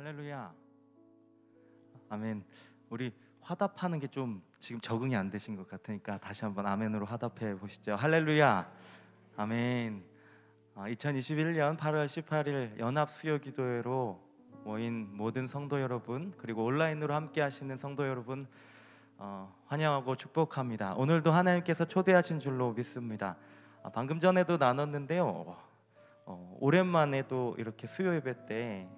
할렐루야. 아멘. 우리 화답하는 게 좀 지금 적응이 안 되신 것 같으니까 다시 한번 아멘으로 화답해 보시죠. 할렐루야. 아멘. 2021년 8월 18일 연합 수요 기도회로 모인 모든 성도 여러분, 그리고 온라인으로 함께 하시는 성도 여러분 환영하고 축복합니다. 오늘도 하나님께서 초대하신 줄로 믿습니다. 방금 전에도 나눴는데요, 오랜만에 또 이렇게 수요 예배 때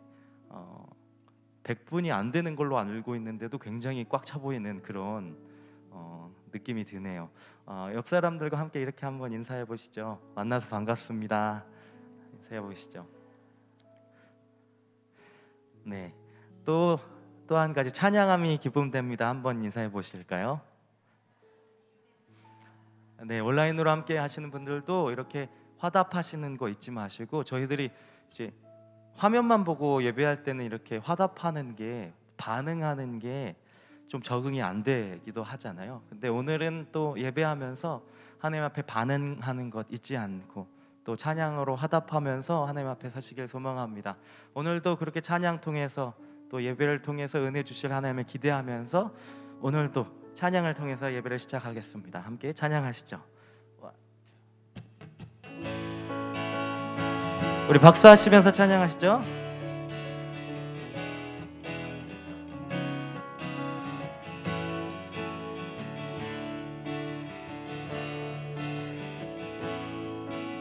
100분이 안 되는 걸로 알고 있는데도 굉장히 꽉 차 보이는 그런 느낌이 드네요. 옆 사람들과 함께 이렇게 한번 인사해 보시죠. 만나서 반갑습니다. 인사해 보시죠. 네, 또 한 가지 찬양함이 기쁨됩니다. 한번 인사해 보실까요? 네, 온라인으로 함께 하시는 분들도 이렇게 화답하시는 거 잊지 마시고, 저희들이 이제 화면만 보고 예배할 때는 이렇게 화답하는 게, 반응하는 게 좀 적응이 안 되기도 하잖아요. 근데 오늘은 또 예배하면서 하나님 앞에 반응하는 것 잊지 않고 또 찬양으로 화답하면서 하나님 앞에 서시길 소망합니다. 오늘도 그렇게 찬양 통해서 또 예배를 통해서 은혜 주실 하나님을 기대하면서 오늘도 찬양을 통해서 예배를 시작하겠습니다. 함께 찬양하시죠. 우리 박수하시면서 찬양하시죠.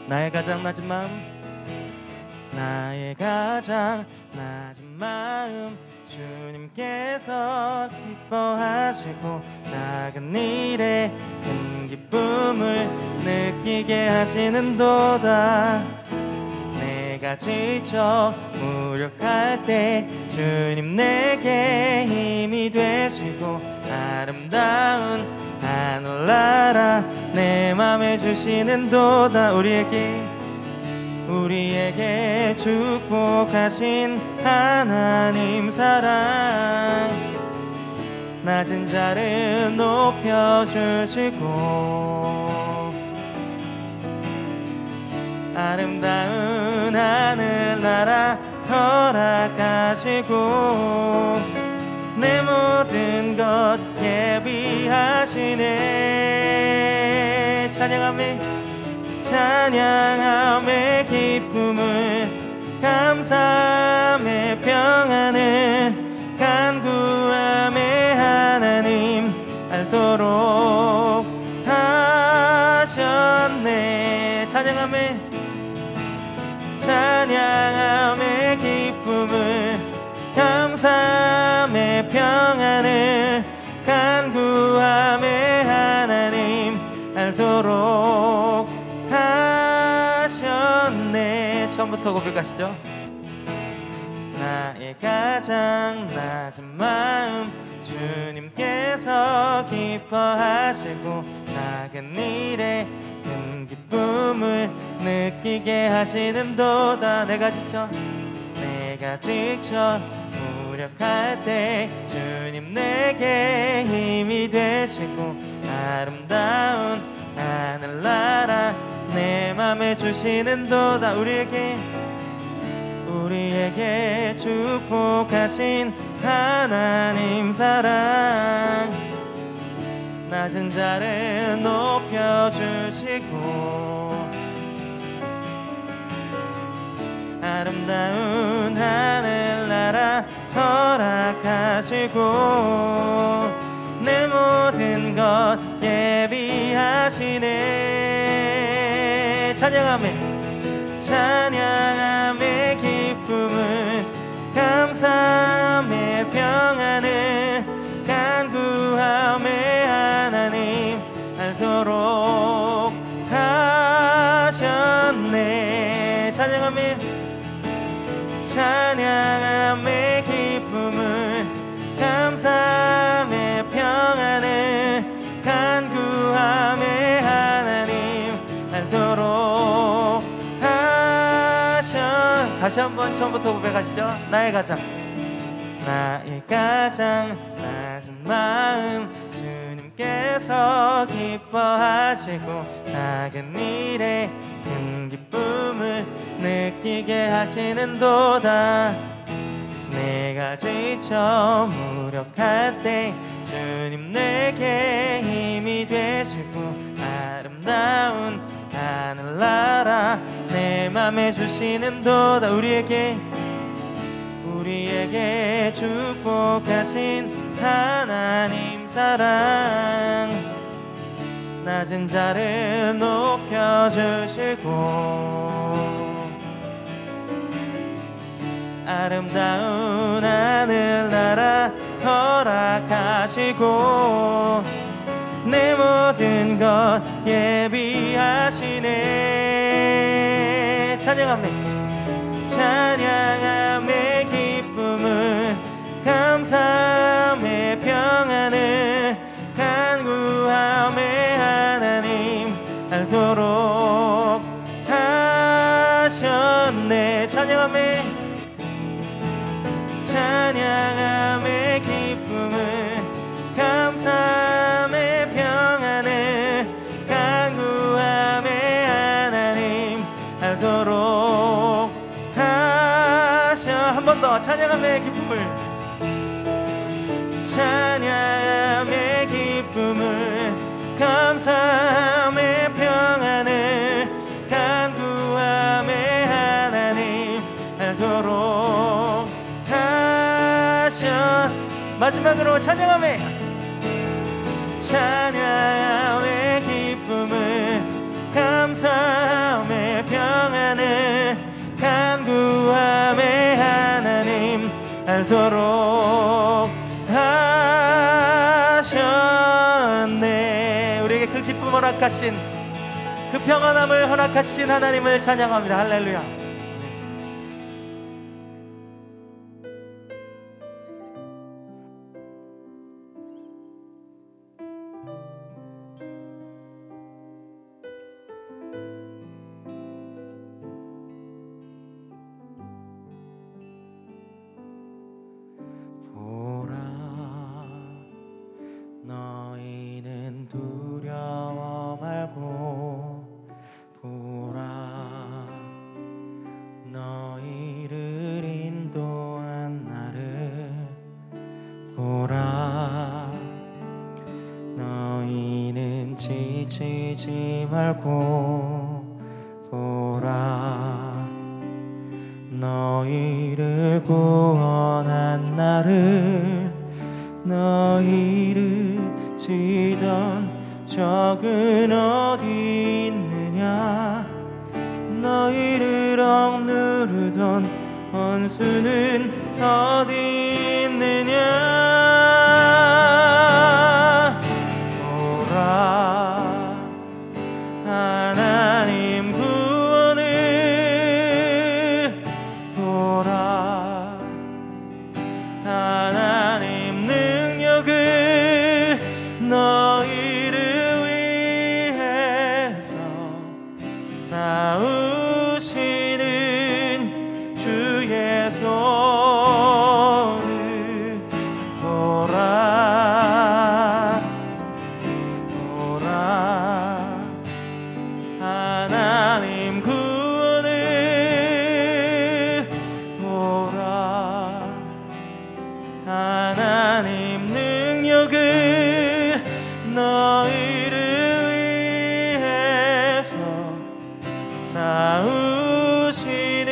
나의 가장 낮은 마음, 나의 가장 낮은 마음, 주님께서 기뻐하시고 작은 일에 큰 기쁨을 느끼게 하시는도다. 내가 지쳐 무력할 때 주님 내게 힘이 되시고 아름다운 하늘나라 내 맘에 주시는도다. 우리에게 축복하신 하나님 사랑, 낮은 자를 높여주시고 아름다운 하늘나라 허락하시고 내 모든 것 예비하시네. 찬양함의 기쁨을, 감사함의 평안을, 간구함의 하나님 알도록 하셨네. 찬양함의 기쁨을, 감사함의 평안을, 간구함의 하나님 알도록 하셨네. 처음부터 고백하시죠. 나의 가장 낮은 마음, 주님께서 기뻐하시고 작은 일에 큰 기쁨을 느끼게 하시는도다. 내가 지쳐 무력할 때 주님 내게 힘이 되시고 아름다운 하늘나라 내 맘에 주시는도다. 우리에게 축복하신 하나님 사랑, 낮은 자를 높여주시고 아름다운 하늘나라 허락하시고 내 모든 것 예비하시네. 찬양함의 기쁨을, 감사함의 평안을, 간구함의 하나님 알도록 하셨네. 찬양함의 기쁨을, 감사함의 평안을, 간구함의 하나님 알도록 다시 한번 처음부터 고백하시죠. 나의 가장 낮은 마음, 주님께서 기뻐하시고 작은 일에 큰 기쁨을 느끼게 하시는도다. 내가 지쳐 무력할 때 주님 내게 힘이 되시고 아름다운 하늘나라 내 맘에 주시는 도다. 우리에게 축복하신 하나님 사랑 낮은 자를 높여주시고 아름다운 하늘나라 허락하시고 내 모든 것 예비하시네. 찬양함의 기쁨을 감사함의 평안을 간구함의 하나님 알도록 하셨네. 찬양함의 기쁨을 감사함의 평안을 간구함의 하나님 알도록 하셔. 한 번 더 찬양함의 기쁨을 감사함의 평안을 간구함의 하나님 알도록 하셔. 마지막으로 찬양함의 기쁨을 감사함의 평안을 간구함의 하나님 알도록 하셨네. 우리에게 그 기쁨 허락하신, 그 평안함을 허락하신 하나님을 찬양합니다. 할렐루야. 너희는 두려워 말고 보라. 너희를 인도한 나를 보라. 너희는 지치지 말고 보라. 너희를 구원한 나를, 너희를 치던 적은 어디 있느냐. 너희를 억누르던 원수는 어디 있느냐. 보라 하나님 구원을, 보라 하나님 능력을, 너희를 위해서 싸우시는 주의 손을 보라. 보라 하나님 구원을, 보라 하나님 능력을, 너희를 위해서 싸우시는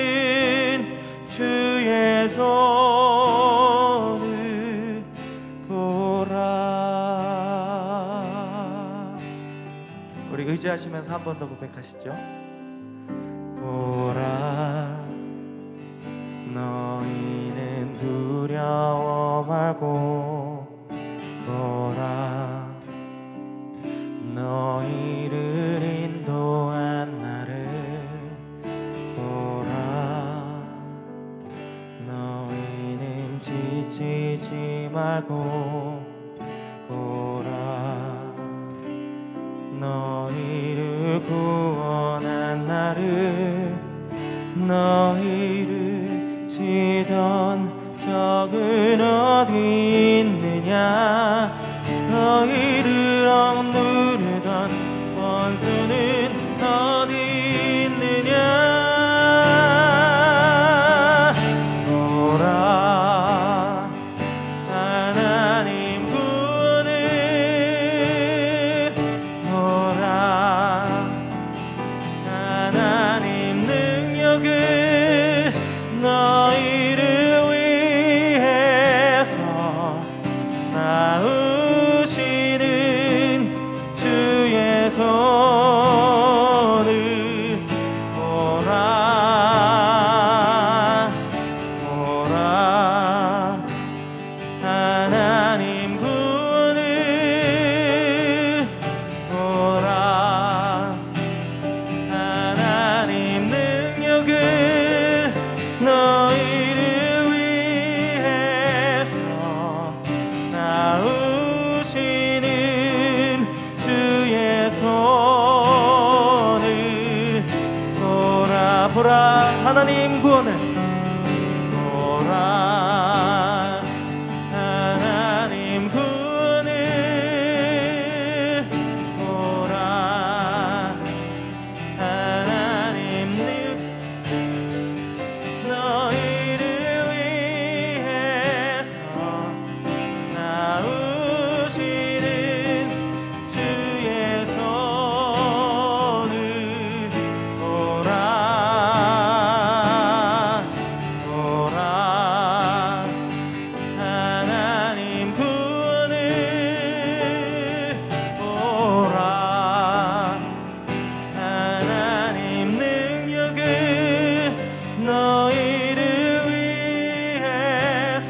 주의 손을 보라. 우리 의지하시면서 한 번 더 고백하시죠. 보라 너희는 두려워 말고 보라. 너희를 인도한 나를 보라. 너희는 지치지 말고 보라. 너희를 구원한 나를, 너희를 치던 적은 어디 있느냐. 너희를 억누르던 원수는 어디 있느냐. 보라 오라 하나님 구원을 오라 하나님 구원을 오라 하나님 너희를 위해서 싸우시는 주의 손을 오라 오라 하나님 구원을 오라 하나님 능력을 너희를 위해서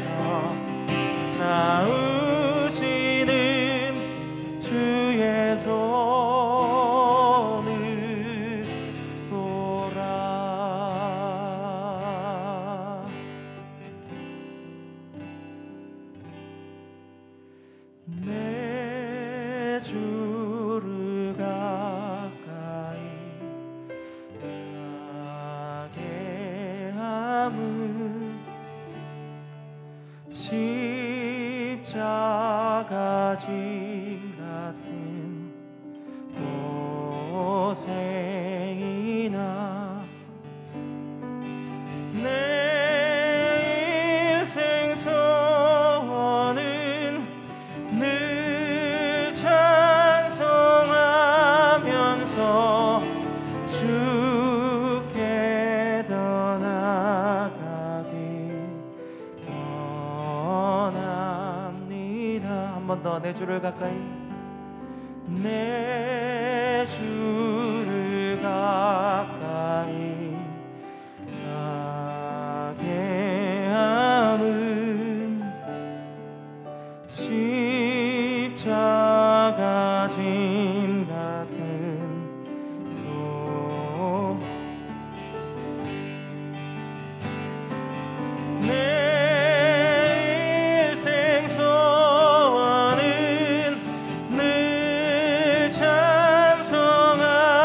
싸우시는 주의 손을 보라. 내 주를 가까이 가게 함은 십자가 짐 같은 고생이나 내 인생 소원은 늘 찬송하면서 주께 더 나아가길 원합니다. 한 번 더 내 주를 가까이 내 주를 가까이 가게 함은 십자가 짐 같은 내 인생 소원은 늘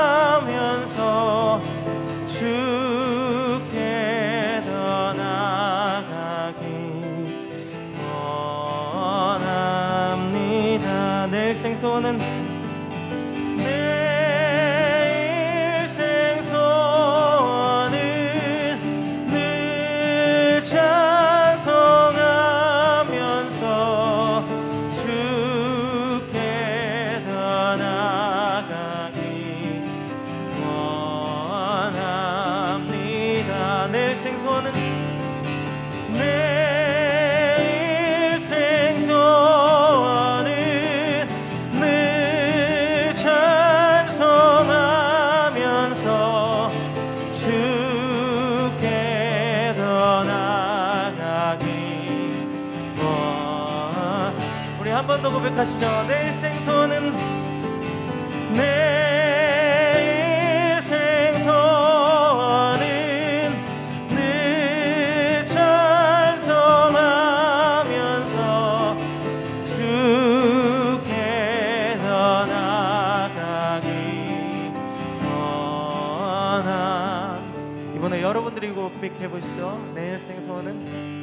찬송하면서 주께 더 나아가길 원합니다. 내 인생 소원은 내 인생 소원은 늘 찬송하면서 주께 더 나아가길 원합니다. 내 인생 소원은 내 인생 소원은 늘 찬송하면서 주께 더 나아가길 우리 한 번 더 고백하시죠. 내 인생 소원은 내 인생 소원은 늘 찬송하면서 주께 더 나아가길 원함. 이번에 여러분들이 고백해 보시죠. 내 인생 소원은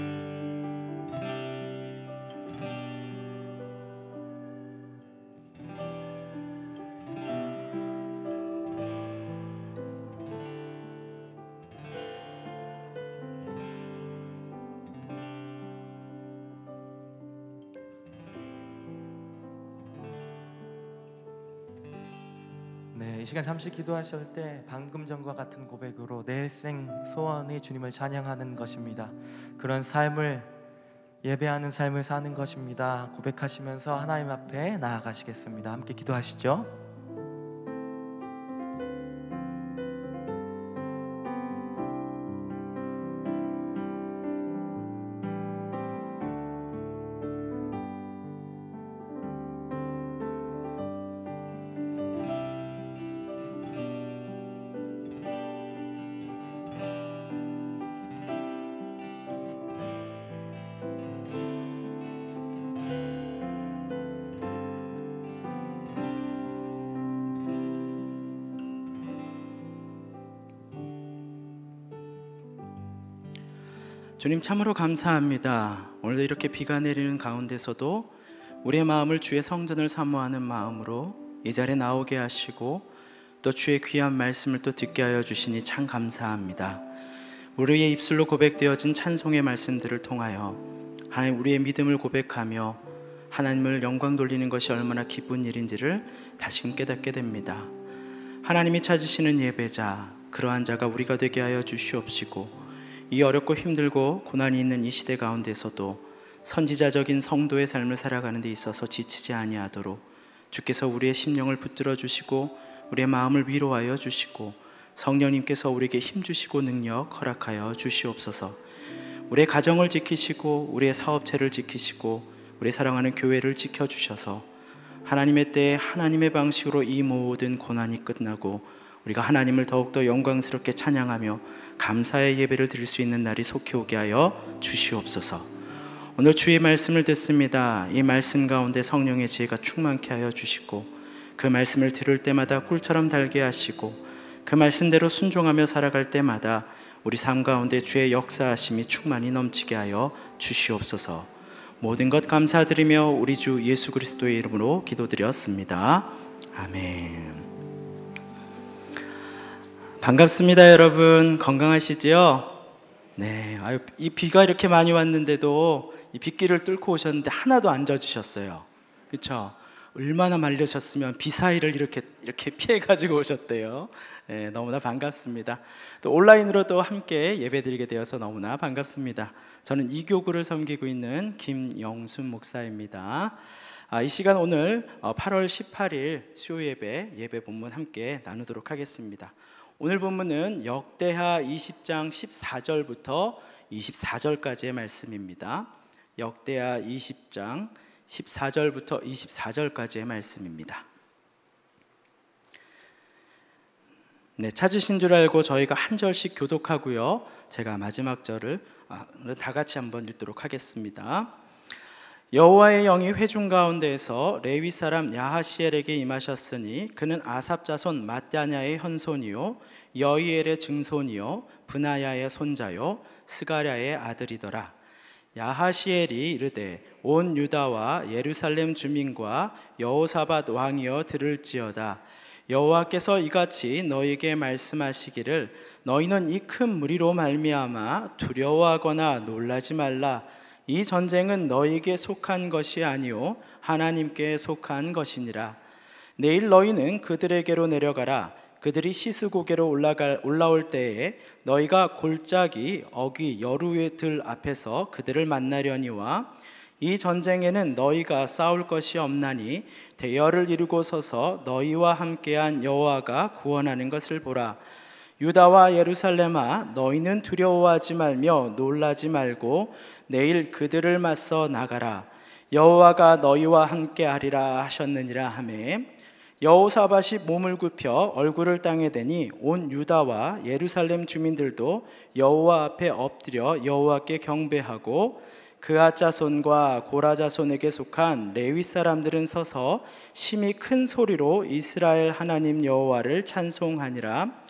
네, 이 시간 잠시 기도하실 때 방금 전과 같은 고백으로 내 일생 소원이 주님을 찬양하는 것입니다. 그런 삶을 예배하는 삶을 사는 것입니다. 고백하시면서 하나님 앞에 나아가시겠습니다. 함께 기도하시죠. 주님 참으로 감사합니다. 오늘도 이렇게 비가 내리는 가운데서도 우리의 마음을 주의 성전을 사모하는 마음으로 이 자리에 나오게 하시고 또 주의 귀한 말씀을 또 듣게 하여 주시니 참 감사합니다. 우리의 입술로 고백되어진 찬송의 말씀들을 통하여 하나님 우리의 믿음을 고백하며 하나님을 영광 돌리는 것이 얼마나 기쁜 일인지를 다시금 깨닫게 됩니다. 하나님이 찾으시는 예배자, 그러한 자가 우리가 되게 하여 주시옵시고 이 어렵고 힘들고 고난이 있는 이 시대 가운데서도 선지자적인 성도의 삶을 살아가는 데 있어서 지치지 아니하도록 주께서 우리의 심령을 붙들어 주시고 우리의 마음을 위로하여 주시고 성령님께서 우리에게 힘주시고 능력 허락하여 주시옵소서. 우리의 가정을 지키시고 우리의 사업체를 지키시고 우리 사랑하는 교회를 지켜주셔서 하나님의 때에 하나님의 방식으로 이 모든 고난이 끝나고 우리가 하나님을 더욱더 영광스럽게 찬양하며 감사의 예배를 드릴 수 있는 날이 속히 오게 하여 주시옵소서. 오늘 주의 말씀을 듣습니다. 이 말씀 가운데 성령의 지혜가 충만케 하여 주시고 그 말씀을 들을 때마다 꿀처럼 달게 하시고 그 말씀대로 순종하며 살아갈 때마다 우리 삶 가운데 주의 역사하심이 충만히 넘치게 하여 주시옵소서. 모든 것 감사드리며 우리 주 예수 그리스도의 이름으로 기도드렸습니다. 아멘. 반갑습니다. 여러분 건강하시죠? 네, 이 비가 이렇게 많이 왔는데도 이 빗길을 뚫고 오셨는데 하나도 안 젖으셨어요. 그렇죠? 얼마나 말리셨으면 비 사이를 이렇게 피해 가지고 오셨대요. 네, 너무나 반갑습니다. 또 온라인으로 또 함께 예배드리게 되어서 너무나 반갑습니다. 저는 이교구를 섬기고 있는 김영순 목사입니다. 이 시간 오늘 8월 18일 수요 예배 본문 함께 나누도록 하겠습니다. 오늘 본문은 역대하 20장 14절부터 24절까지의 말씀입니다. 역대하 20장 14절부터 24절까지의 말씀입니다. 네, 찾으신 줄 알고 저희가 한 절씩 교독하고요. 제가 마지막 절을 다 같이 한번 읽도록 하겠습니다. 여호와의 영이 회중 가운데에서 레위 사람 야하시엘에게 임하셨으니 그는 아삽 자손 마따냐의 현손이요 여이엘의 증손이요 브나야의 손자요 스가랴의 아들이더라. 야하시엘이 이르되 온 유다와 예루살렘 주민과 여호사밧 왕이여 들을지어다. 여호와께서 이같이 너희에게 말씀하시기를 너희는 이 큰 무리로 말미암아 두려워하거나 놀라지 말라. 이 전쟁은 너희에게 속한 것이 아니요 하나님께 속한 것이니라. 내일 너희는 그들에게로 내려가라. 그들이 시스고개로 올라올 때에 너희가 골짜기 어귀 여루의 들 앞에서 그들을 만나려니와 이 전쟁에는 너희가 싸울 것이 없나니 대열을 이루고 서서 너희와 함께한 여호와가 구원하는 것을 보라. 유다와 예루살렘아 너희는 두려워하지 말며 놀라지 말고 내일 그들을 맞서 나가라. 여호와가 너희와 함께하리라 하셨느니라 하매 여호사밧이 몸을 굽혀 얼굴을 땅에 대니 온 유다와 예루살렘 주민들도 여호와 앞에 엎드려 여호와께 경배하고 그앗 자손과 고라 자손에게 속한 레위 사람들은 서서 심히 큰 소리로 이스라엘 하나님 여호와를 찬송하니라.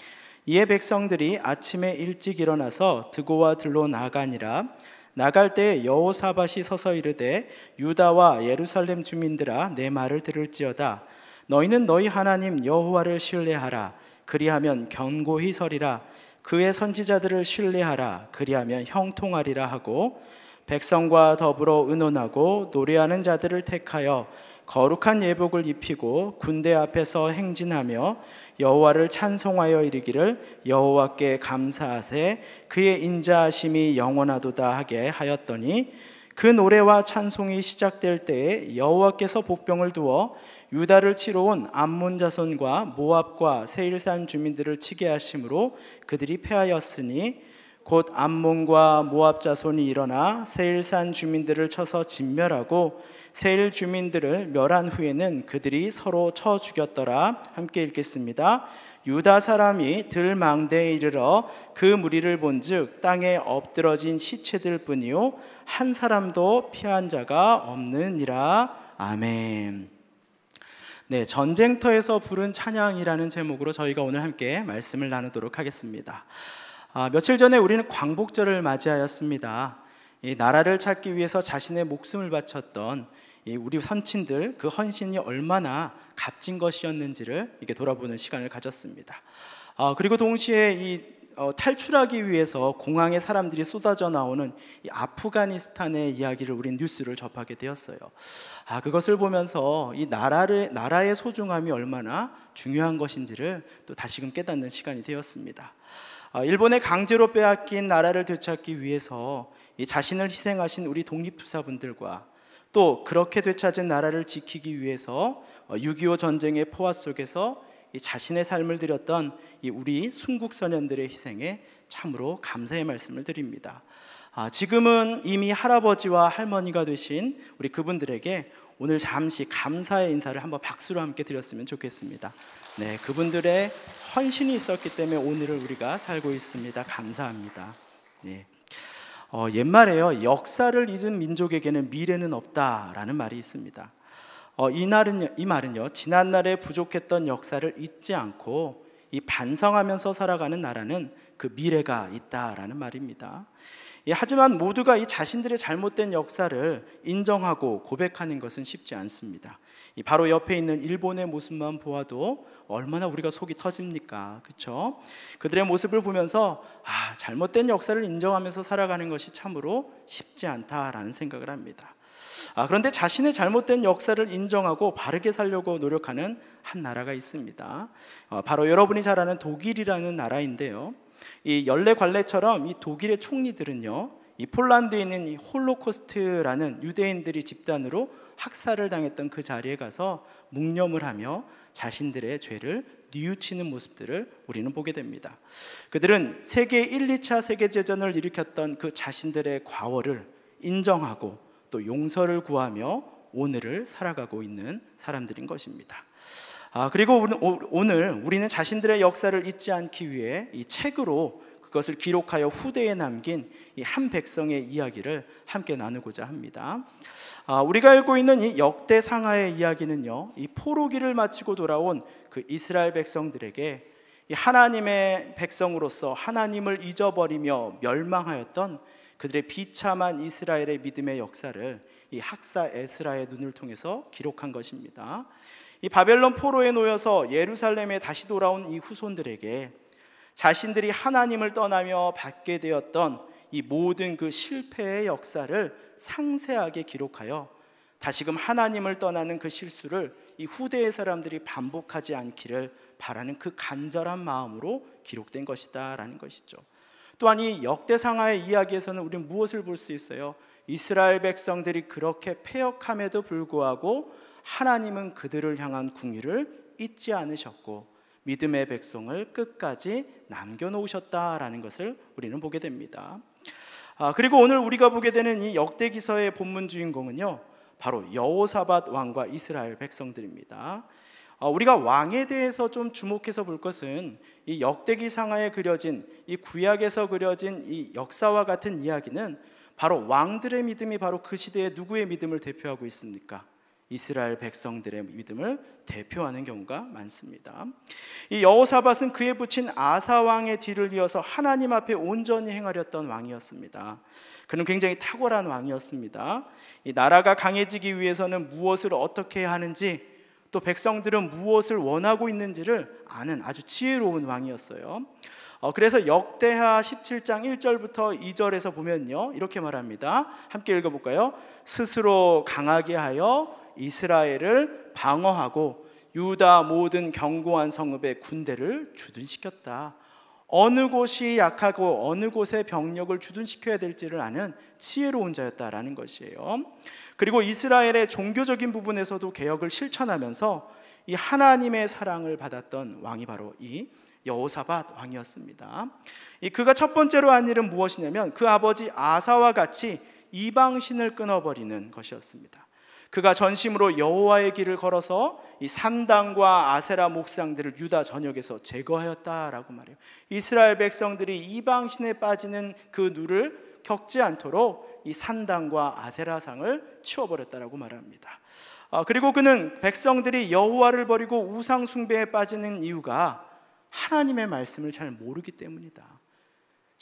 이에 백성들이 아침에 일찍 일어나서 드고와 들로 나가니라. 나갈 때 여호사밧이 서서 이르되 유다와 예루살렘 주민들아 내 말을 들을지어다. 너희는 너희 하나님 여호와를 신뢰하라. 그리하면 견고히 서리라. 그의 선지자들을 신뢰하라. 그리하면 형통하리라 하고 백성과 더불어 의논하고 노래하는 자들을 택하여 거룩한 예복을 입히고 군대 앞에서 행진하며 여호와를 찬송하여 이르기를 여호와께 감사하세 그의 인자하심이 영원하도다 하게 하였더니 그 노래와 찬송이 시작될 때에 여호와께서 복병을 두어 유다를 치러 온 암몬 자손과 모압과 세일산 주민들을 치게 하심으로 그들이 패하였으니 곧 암몬과 모압 자손이 일어나 세일산 주민들을 쳐서 진멸하고 세일 주민들을 멸한 후에는 그들이 서로 쳐 죽였더라. 함께 읽겠습니다. 유다 사람이 들망대에 이르러 그 무리를 본즉 땅에 엎드러진 시체들 뿐이요 한 사람도 피한 자가 없느니라. 아멘. 네, 전쟁터에서 부른 찬양이라는 제목으로 저희가 오늘 함께 말씀을 나누도록 하겠습니다. 며칠 전에 우리는 광복절을 맞이하였습니다. 이 나라를 찾기 위해서 자신의 목숨을 바쳤던 우리 선친들, 그 헌신이 얼마나 값진 것이었는지를 이렇게 돌아보는 시간을 가졌습니다. 그리고 동시에 탈출하기 위해서 공항에 사람들이 쏟아져 나오는 이 아프가니스탄의 이야기를 우린 뉴스를 접하게 되었어요. 그것을 보면서 이 나라의 소중함이 얼마나 중요한 것인지를 또 다시금 깨닫는 시간이 되었습니다. 일본의 강제로 빼앗긴 나라를 되찾기 위해서 이 자신을 희생하신 우리 독립투사분들과 또 그렇게 되찾은 나라를 지키기 위해서 6.25 전쟁의 포화 속에서 이 자신의 삶을 드렸던 이 우리 순국선연들의 희생에 참으로 감사의 말씀을 드립니다. 지금은 이미 할아버지와 할머니가 되신 우리 그분들에게 오늘 잠시 감사의 인사를 한번 박수로 함께 드렸으면 좋겠습니다. 네, 그분들의 헌신이 있었기 때문에 오늘을 우리가 살고 있습니다. 감사합니다. 네. 옛말에요, 역사를 잊은 민족에게는 미래는 없다라는 말이 있습니다. 이 말은요, 지난날에 부족했던 역사를 잊지 않고 이 반성하면서 살아가는 나라는 그 미래가 있다라는 말입니다. 하지만 모두가 이 자신들의 잘못된 역사를 인정하고 고백하는 것은 쉽지 않습니다. 바로 옆에 있는 일본의 모습만 보아도 얼마나 우리가 속이 터집니까? 그렇죠? 그들의 모습을 보면서 잘못된 역사를 인정하면서 살아가는 것이 참으로 쉽지 않다라는 생각을 합니다. 그런데 자신의 잘못된 역사를 인정하고 바르게 살려고 노력하는 한 나라가 있습니다. 바로 여러분이 잘 아는 독일이라는 나라인데요, 이 연례관례처럼 이 독일의 총리들은요, 이 폴란드에 있는 이 홀로코스트라는 유대인들이 집단으로 학살을 당했던 그 자리에 가서 묵념을 하며 자신들의 죄를 뉘우치는 모습들을 우리는 보게 됩니다. 그들은 세계 1, 2차 세계대전을 일으켰던 그 자신들의 과오를 인정하고 또 용서를 구하며 오늘을 살아가고 있는 사람들인 것입니다. 그리고 오늘 우리는 자신들의 역사를 잊지 않기 위해 이 책으로 그것을 기록하여 후대에 남긴 이 한 백성의 이야기를 함께 나누고자 합니다. 우리가 알고 있는 이 역대상하의 이야기는요, 이 포로기를 마치고 돌아온 그 이스라엘 백성들에게 이 하나님의 백성으로서 하나님을 잊어버리며 멸망하였던 그들의 비참한 이스라엘의 믿음의 역사를 이 학사 에스라의 눈을 통해서 기록한 것입니다. 이 바벨론 포로에 놓여서 예루살렘에 다시 돌아온 이 후손들에게 자신들이 하나님을 떠나며 받게 되었던 이 모든 그 실패의 역사를 상세하게 기록하여 다시금 하나님을 떠나는 그 실수를 이 후대의 사람들이 반복하지 않기를 바라는 그 간절한 마음으로 기록된 것이다 라는 것이죠. 또한 이 역대상하의 이야기에서는 우리는 무엇을 볼 수 있어요? 이스라엘 백성들이 그렇게 패역함에도 불구하고 하나님은 그들을 향한 궁유를 잊지 않으셨고 믿음의 백성을 끝까지 남겨놓으셨다라는 것을 우리는 보게 됩니다. 그리고 오늘 우리가 보게 되는 이 역대기서의 본문 주인공은요, 바로 여호사밧 왕과 이스라엘 백성들입니다. 우리가 왕에 대해서 좀 주목해서 볼 것은 이 역대기상하에 그려진 이 구약에서 그려진 이 역사와 같은 이야기는 바로 왕들의 믿음이 바로 그 시대의 누구의 믿음을 대표하고 있습니까? 이스라엘 백성들의 믿음을 대표하는 경우가 많습니다. 이 여호사밧은 그에 붙인 아사 왕의 뒤를 이어서 하나님 앞에 온전히 행하렸던 왕이었습니다. 그는 굉장히 탁월한 왕이었습니다. 이 나라가 강해지기 위해서는 무엇을 어떻게 해야 하는지, 또 백성들은 무엇을 원하고 있는지를 아는 아주 지혜로운 왕이었어요. 그래서 역대하 17장 1절부터 2절에서 보면요, 이렇게 말합니다. 함께 읽어볼까요? 스스로 강하게 하여 이스라엘을 방어하고 유다 모든 견고한 성읍의 군대를 주둔시켰다. 어느 곳이 약하고 어느 곳에 병력을 주둔시켜야 될지를 아는 지혜로운 자였다라는 것이에요. 그리고 이스라엘의 종교적인 부분에서도 개혁을 실천하면서 이 하나님의 사랑을 받았던 왕이 바로 이 여호사밧 왕이었습니다. 그가 첫 번째로 한 일은 무엇이냐면 그 아버지 아사와 같이 이방신을 끊어버리는 것이었습니다. 그가 전심으로 여호와의 길을 걸어서 이 산당과 아세라 목상들을 유다 전역에서 제거하였다라고 말해요. 이스라엘 백성들이 이방신에 빠지는 그 누를 겪지 않도록 이 산당과 아세라상을 치워버렸다라고 말합니다. 그리고 그는 백성들이 여호와를 버리고 우상 숭배에 빠지는 이유가 하나님의 말씀을 잘 모르기 때문이다.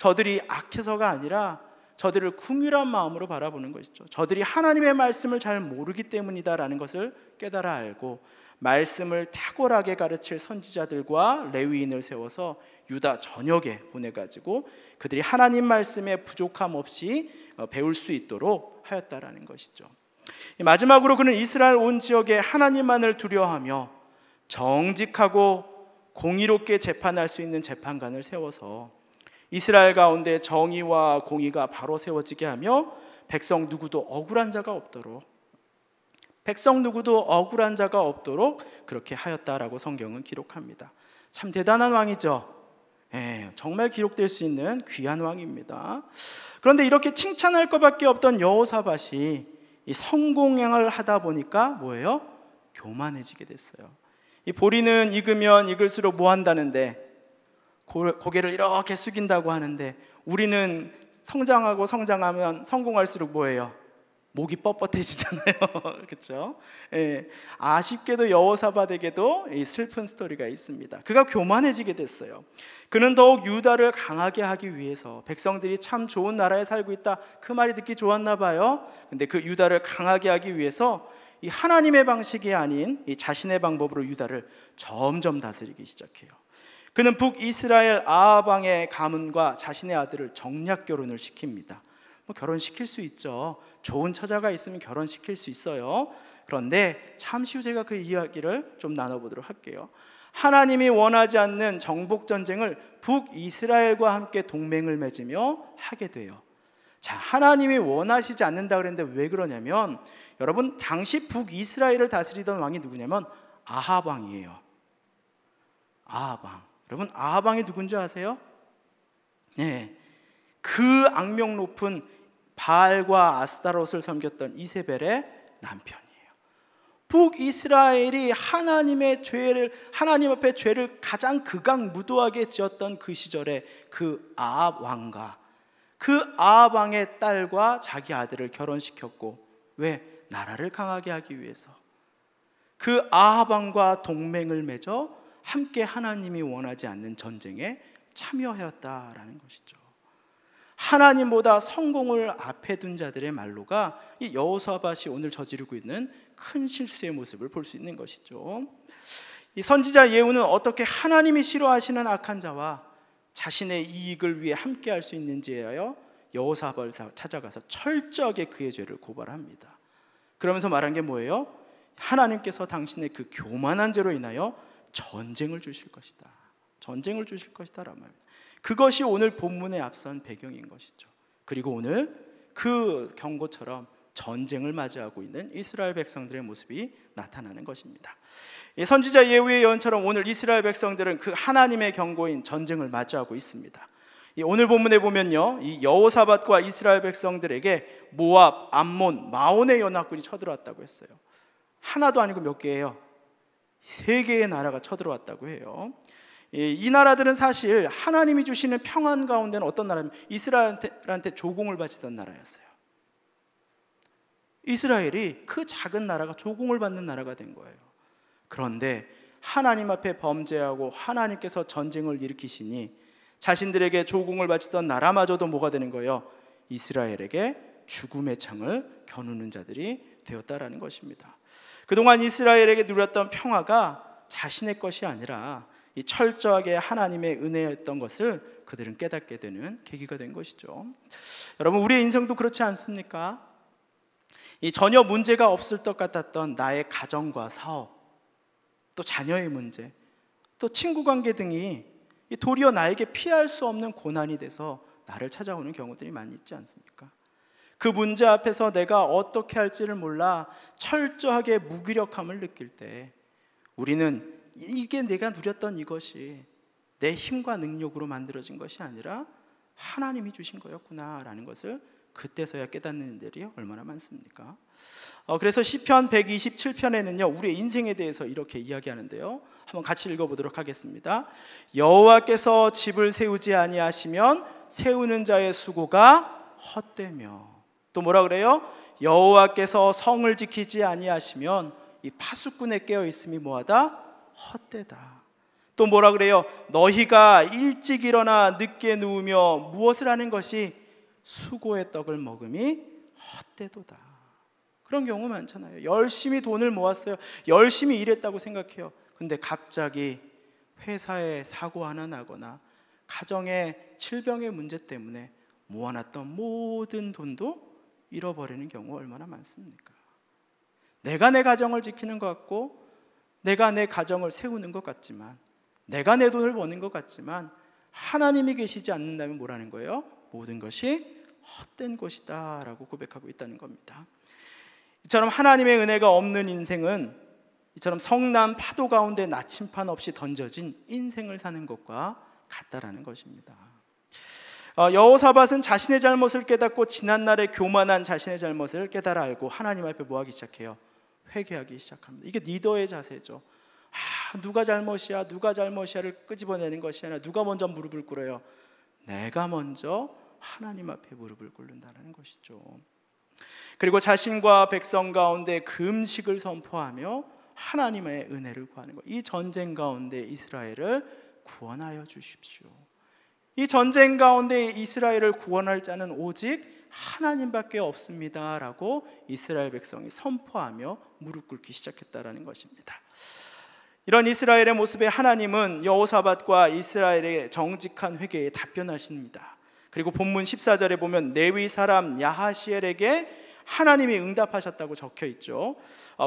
저들이 악해서가 아니라 저들을 긍휼한 마음으로 바라보는 것이죠. 저들이 하나님의 말씀을 잘 모르기 때문이다라는 것을 깨달아 알고 말씀을 탁월하게 가르칠 선지자들과 레위인을 세워서 유다 전역에 보내가지고 그들이 하나님 말씀에 부족함 없이 배울 수 있도록 하였다라는 것이죠. 마지막으로 그는 이스라엘 온 지역에 하나님만을 두려워하며 정직하고 공의롭게 재판할 수 있는 재판관을 세워서 이스라엘 가운데 정의와 공의가 바로 세워지게 하며 백성 누구도 억울한 자가 없도록 그렇게 하였다라고 성경은 기록합니다. 참 대단한 왕이죠. 정말 기록될 수 있는 귀한 왕입니다. 그런데 이렇게 칭찬할 것밖에 없던 여호사밧이 이 성공을 하다 보니까 뭐예요? 교만해지게 됐어요. 이 보리는 익으면 익을수록 뭐 한다는데 고개를 이렇게 숙인다고 하는데 우리는 성장하면 성공할수록 뭐예요? 목이 뻣뻣해지잖아요. 그렇죠? 아쉽게도 여호사밧에게도 이 슬픈 스토리가 있습니다. 그가 교만해지게 됐어요. 그는 더욱 유다를 강하게 하기 위해서 백성들이 참 좋은 나라에 살고 있다 그 말이 듣기 좋았나 봐요. 근데 그 유다를 강하게 하기 위해서 이 하나님의 방식이 아닌 이 자신의 방법으로 유다를 점점 다스리기 시작해요. 그는 북이스라엘 아합 왕의 가문과 자신의 아들을 정략 결혼을 시킵니다. 결혼시킬 수 있죠. 좋은 처자가 있으면 결혼시킬 수 있어요. 그런데 잠시 후 제가 그 이야기를 좀 나눠보도록 할게요. 하나님이 원하지 않는 정복 전쟁을 북이스라엘과 함께 동맹을 맺으며 하게 돼요. 자, 하나님이 원하시지 않는다 그랬는데 왜 그러냐면 여러분 당시 북이스라엘을 다스리던 왕이 누구냐면 아합 왕이에요. 아합 왕. 여러분 아합 왕이 누군지 아세요? 네, 그 악명 높은 바알과 아스타롯을 섬겼던 이세벨의 남편이에요. 북이스라엘이 하나님 앞에 죄를 가장 극악무도하게 지었던 그 시절에 그 아합 왕과 그 아합 왕의 딸과 자기 아들을 결혼시켰고, 왜? 나라를 강하게 하기 위해서. 그 아합 왕과 동맹을 맺어 함께 하나님이 원하지 않는 전쟁에 참여하였다라는 것이죠. 하나님보다 성공을 앞에 둔 자들의 말로가 이 여호사밧이 오늘 저지르고 있는 큰 실수의 모습을 볼 수 있는 것이죠. 이 선지자 예후는 어떻게 하나님이 싫어하시는 악한 자와 자신의 이익을 위해 함께할 수 있는지에 하여 여호사밧을 찾아가서 철저하게 그의 죄를 고발합니다. 그러면서 말한 게 뭐예요? 하나님께서 당신의 그 교만한 죄로 인하여 전쟁을 주실 것이다. 전쟁을 주실 것이다 라는 말입니다. 그것이 오늘 본문의 앞선 배경인 것이죠. 그리고 오늘 그 경고처럼 전쟁을 맞이하고 있는 이스라엘 백성들의 모습이 나타나는 것입니다. 이 선지자 예후의 예언처럼 오늘 이스라엘 백성들은 그 하나님의 경고인 전쟁을 맞이하고 있습니다. 오늘 본문에 보면요, 이 여호사밧과 이스라엘 백성들에게 모압, 암몬, 마온의 연합군이 쳐들어왔다고 했어요. 하나도 아니고 몇 개예요? 3개의 나라가 쳐들어왔다고 해요. 이 나라들은 사실 하나님이 주시는 평안 가운데는 어떤 나라냐면 이스라엘한테 조공을 바치던 나라였어요. 이스라엘이 그 작은 나라가 조공을 받는 나라가 된 거예요. 그런데 하나님 앞에 범죄하고 하나님께서 전쟁을 일으키시니 자신들에게 조공을 바치던 나라마저도 뭐가 되는 거예요? 이스라엘에게 죽음의 창을 겨누는 자들이 되었다라는 것입니다. 그동안 이스라엘에게 누렸던 평화가 자신의 것이 아니라 이 철저하게 하나님의 은혜였던 것을 그들은 깨닫게 되는 계기가 된 것이죠. 여러분, 우리의 인생도 그렇지 않습니까? 이 전혀 문제가 없을 것 같았던 나의 가정과 사업, 또 자녀의 문제, 또 친구 관계 등이 도리어 나에게 피할 수 없는 고난이 돼서 나를 찾아오는 경우들이 많이 있지 않습니까? 그 문제 앞에서 내가 어떻게 할지를 몰라 철저하게 무기력함을 느낄 때 우리는 이게 내가 누렸던 이것이 내 힘과 능력으로 만들어진 것이 아니라 하나님이 주신 거였구나 라는 것을 그때서야 깨닫는 일들이 얼마나 많습니까? 그래서 시편 127편에는요 우리의 인생에 대해서 이렇게 이야기하는데요, 한번 같이 읽어보도록 하겠습니다. 여호와께서 집을 세우지 아니하시면 세우는 자의 수고가 헛되며, 또 뭐라 그래요? 여호와께서 성을 지키지 아니하시면 이 파수꾼에 깨어 있음이 뭐하다? 헛되다. 또 뭐라 그래요? 너희가 일찍 일어나 늦게 누우며 무엇을 하는 것이 수고의 떡을 먹음이 헛되도다. 그런 경우 많잖아요. 열심히 돈을 모았어요. 열심히 일했다고 생각해요. 근데 갑자기 회사에 사고 하나 나거나 가정에 질병의 문제 때문에 모아놨던 모든 돈도 잃어버리는 경우 얼마나 많습니까? 내가 내 가정을 지키는 것 같고, 내가 내 가정을 세우는 것 같지만, 내가 내 돈을 버는 것 같지만 하나님이 계시지 않는다면 뭐라는 거예요? 모든 것이 헛된 것이다 라고 고백하고 있다는 겁니다. 이처럼 하나님의 은혜가 없는 인생은 이처럼 성난 파도 가운데 나침판 없이 던져진 인생을 사는 것과 같다라는 것입니다. 여호사밧은 자신의 잘못을 깨닫고 지난날에 교만한 자신의 잘못을 깨달아 알고 하나님 앞에 뭐하기 시작해요? 회개하기 시작합니다. 이게 리더의 자세죠. 누가 잘못이야, 누가 잘못이야를 끄집어내는 것이 아니라 누가 먼저 무릎을 꿇어요? 내가 먼저 하나님 앞에 무릎을 꿇는다는 것이죠. 그리고 자신과 백성 가운데 금식을 선포하며 하나님의 은혜를 구하는 것. 이 전쟁 가운데 이스라엘을 구원하여 주십시오. 이 전쟁 가운데 이스라엘을 구원할 자는 오직 하나님밖에 없습니다 라고 이스라엘 백성이 선포하며 무릎 꿇기 시작했다는 것입니다. 이런 이스라엘의 모습에 하나님은 여호사밧과 이스라엘의 정직한 회개에 답변하십니다. 그리고 본문 14절에 보면 레위 사람 야하시엘에게 하나님이 응답하셨다고 적혀 있죠.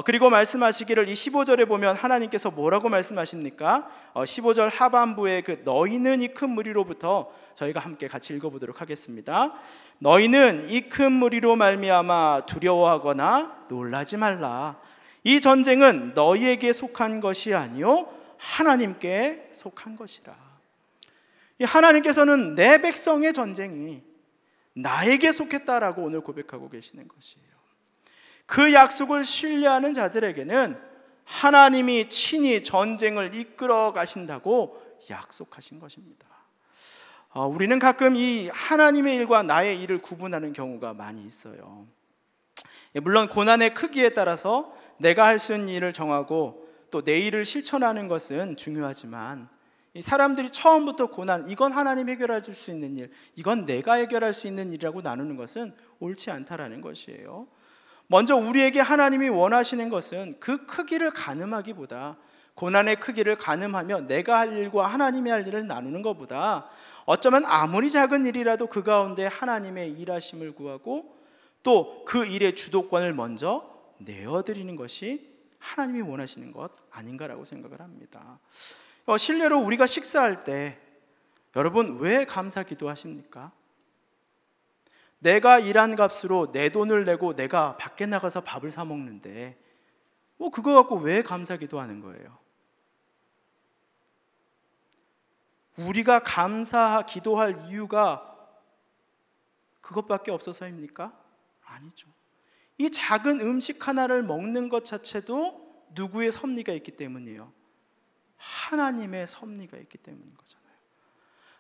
그리고 말씀하시기를 이 15절에 보면 하나님께서 뭐라고 말씀하십니까? 15절 하반부에 그 너희는 이 큰 무리로부터 저희가 함께 같이 읽어보도록 하겠습니다. 너희는 이 큰 무리로 말미암아 두려워하거나 놀라지 말라. 이 전쟁은 너희에게 속한 것이 아니요 하나님께 속한 것이라. 이 하나님께서는 내 백성의 전쟁이 나에게 속했다라고 오늘 고백하고 계시는 것이에요. 그 약속을 신뢰하는 자들에게는 하나님이 친히 전쟁을 이끌어 가신다고 약속하신 것입니다. 우리는 가끔 이 하나님의 일과 나의 일을 구분하는 경우가 많이 있어요. 물론 고난의 크기에 따라서 내가 할 수 있는 일을 정하고 또 내 일을 실천하는 것은 중요하지만, 이 사람들이 처음부터 고난, 이건 하나님 해결해 줄 수 있는 일, 이건 내가 해결할 수 있는 일이라고 나누는 것은 옳지 않다라는 것이에요. 먼저 우리에게 하나님이 원하시는 것은 그 크기를 가늠하기보다, 고난의 크기를 가늠하며 내가 할 일과 하나님이 할 일을 나누는 것보다, 어쩌면 아무리 작은 일이라도 그 가운데 하나님의 일하심을 구하고 또 그 일의 주도권을 먼저 내어드리는 것이 하나님이 원하시는 것 아닌가라고 생각을 합니다. 실례로 우리가 식사할 때 여러분 왜 감사 기도하십니까? 내가 일한 값으로 내 돈을 내고 내가 밖에 나가서 밥을 사 먹는데 그거 갖고 왜 감사 기도하는 거예요? 우리가 감사 기도할 이유가 그것밖에 없어서입니까? 아니죠. 이 작은 음식 하나를 먹는 것 자체도 누구의 섭리가 있기 때문이에요. 하나님의 섭리가 있기 때문인 거잖아요.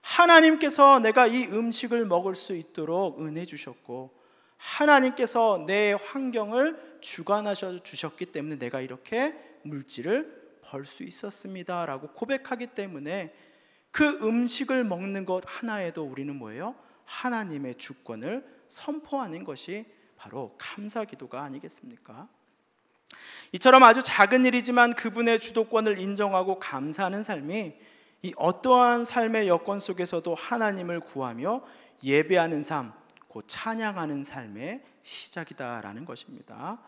하나님께서 내가 이 음식을 먹을 수 있도록 은혜 주셨고, 하나님께서 내 환경을 주관하셔 주셨기 때문에 내가 이렇게 물질을 벌 수 있었습니다 라고 고백하기 때문에 그 음식을 먹는 것 하나에도 우리는 뭐예요? 하나님의 주권을 선포하는 것이 바로 감사 기도가 아니겠습니까? 이처럼 아주 작은 일이지만 그분의 주도권을 인정하고 감사하는 삶이 이 어떠한 삶의 여건 속에서도 하나님을 구하며 예배하는 삶, 곧 찬양하는 삶의 시작이다라는 것입니다.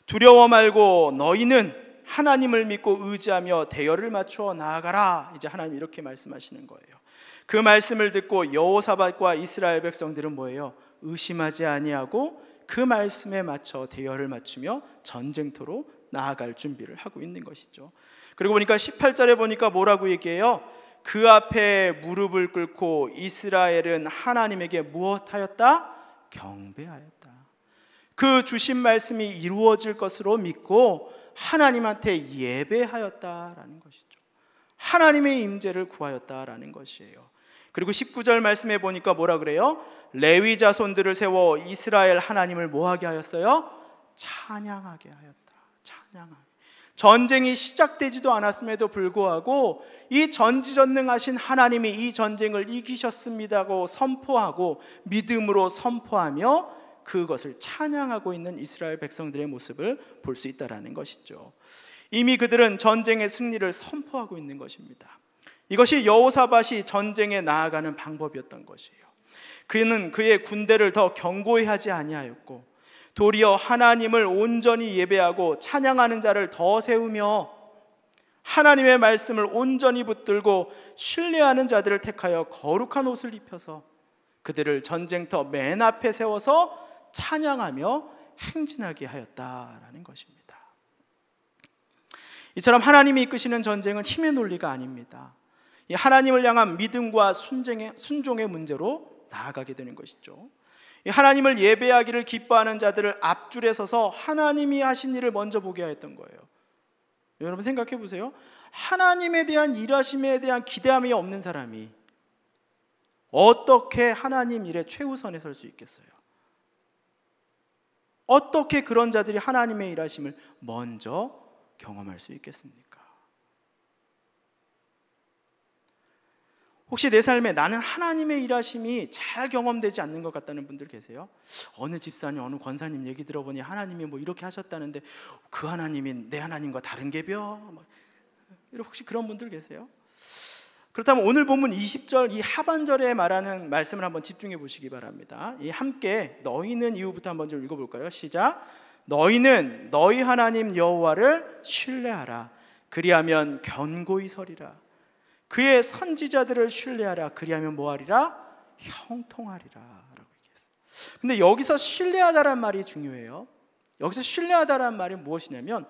두려워 말고 너희는 하나님을 믿고 의지하며 대열을 맞추어 나아가라. 이제 하나님 이렇게 말씀하시는 거예요. 그 말씀을 듣고 여호사밧과 이스라엘 백성들은 뭐예요? 의심하지 아니하고 그 말씀에 맞춰 대열을 맞추며 전쟁터로 나아갈 준비를 하고 있는 것이죠. 그리고 보니까 18절에 보니까 뭐라고 얘기해요? 그 앞에 무릎을 꿇고 이스라엘은 하나님에게 무엇하였다? 경배하였다. 그 주신 말씀이 이루어질 것으로 믿고 하나님한테 예배하였다라는 것이죠. 하나님의 임재를 구하였다라는 것이에요. 그리고 19절 말씀에 보니까 뭐라 그래요? 레위 자손들을 세워 이스라엘 하나님을 뭐하게 하였어요? 찬양하게 하였다. 찬양하게. 전쟁이 시작되지도 않았음에도 불구하고 이 전지전능하신 하나님이 이 전쟁을 이기셨습니다고 선포하고 믿음으로 선포하며 그것을 찬양하고 있는 이스라엘 백성들의 모습을 볼 수 있다는 것이죠. 이미 그들은 전쟁의 승리를 선포하고 있는 것입니다. 이것이 여호사밧이 전쟁에 나아가는 방법이었던 것이에요. 그는 그의 군대를 더 견고히 하지 아니하였고 도리어 하나님을 온전히 예배하고 찬양하는 자를 더 세우며 하나님의 말씀을 온전히 붙들고 신뢰하는 자들을 택하여 거룩한 옷을 입혀서 그들을 전쟁터 맨 앞에 세워서 찬양하며 행진하게 하였다라는 것입니다. 이처럼 하나님이 이끄시는 전쟁은 힘의 논리가 아닙니다. 이 하나님을 향한 믿음과 순종의 문제로 나아가게 되는 것이죠. 하나님을 예배하기를 기뻐하는 자들을 앞줄에 서서 하나님이 하신 일을 먼저 보게 하였던 거예요. 여러분 생각해 보세요. 하나님에 대한 일하심에 대한 기대함이 없는 사람이 어떻게 하나님 일의 최우선에 설 수 있겠어요? 어떻게 그런 자들이 하나님의 일하심을 먼저 경험할 수 있겠습니까? 혹시 내 삶에 나는 하나님의 일하심이 잘 경험되지 않는 것 같다는 분들 계세요? 어느 집사님, 어느 권사님 얘기 들어보니 하나님이 뭐 이렇게 하셨다는데 그 하나님이 내 하나님과 다른 게벼? 혹시 그런 분들 계세요? 그렇다면 오늘 본문 20절 이 하반절에 말하는 말씀을 한번 집중해 보시기 바랍니다. 이 함께 너희는 이후부터 한번 좀 읽어볼까요? 시작. 너희는 너희 하나님 여호와를 신뢰하라. 그리하면 견고히 서리라. 그의 선지자들을 신뢰하라. 그리하면 뭐하리라? 형통하리라 라고 얘기했어요. 근데 여기서 신뢰하다란 말이 중요해요. 여기서 신뢰하다란 말이 무엇이냐면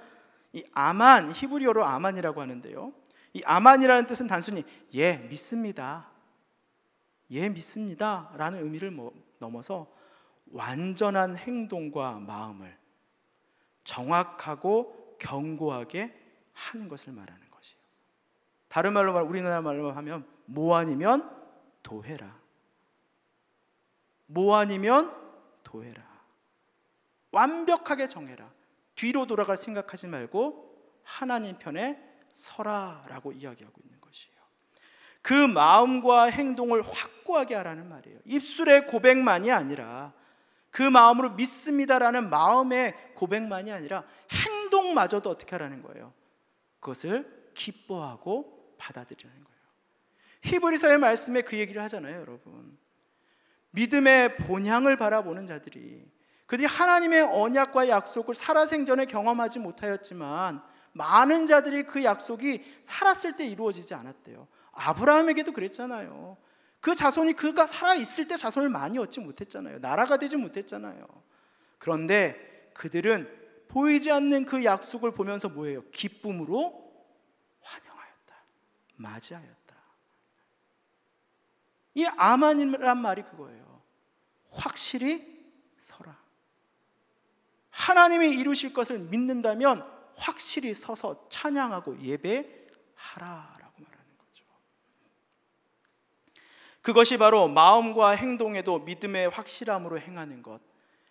이 아만, 히브리어로 아만이라고 하는데요, 이 아만이라는 뜻은 단순히 예 믿습니다, 예 믿습니다 라는 의미를 넘어서 완전한 행동과 마음을 정확하고 견고하게 하는 것을 말하는 것이에요. 다른 말로 우리나라 말로 하면 뭐 아니면 도해라. 뭐 아니면 도해라. 완벽하게 정해라. 뒤로 돌아갈 생각하지 말고 하나님 편에 서라라고 이야기하고 있는 것이에요. 그 마음과 행동을 확고하게 하라는 말이에요. 입술의 고백만이 아니라 그 마음으로 믿습니다라는 마음의 고백만이 아니라 행동마저도 어떻게 하라는 거예요? 그것을 기뻐하고 받아들이라는 거예요. 히브리서의 말씀에 그 얘기를 하잖아요, 여러분. 믿음의 본향을 바라보는 자들이, 그들이 하나님의 언약과 약속을 살아생전에 경험하지 못하였지만 많은 자들이 그 약속이 살았을 때 이루어지지 않았대요. 아브라함에게도 그랬잖아요. 그 자손이 그가 살아있을 때 자손을 많이 얻지 못했잖아요. 나라가 되지 못했잖아요. 그런데 그들은 보이지 않는 그 약속을 보면서 뭐예요? 기쁨으로 환영하였다, 맞이하였다. 이 아만이란 말이 그거예요. 확실히 서라. 하나님이 이루실 것을 믿는다면 확실히 서서 찬양하고 예배하라라고 말하는 거죠. 그것이 바로 마음과 행동에도 믿음의 확실함으로 행하는 것,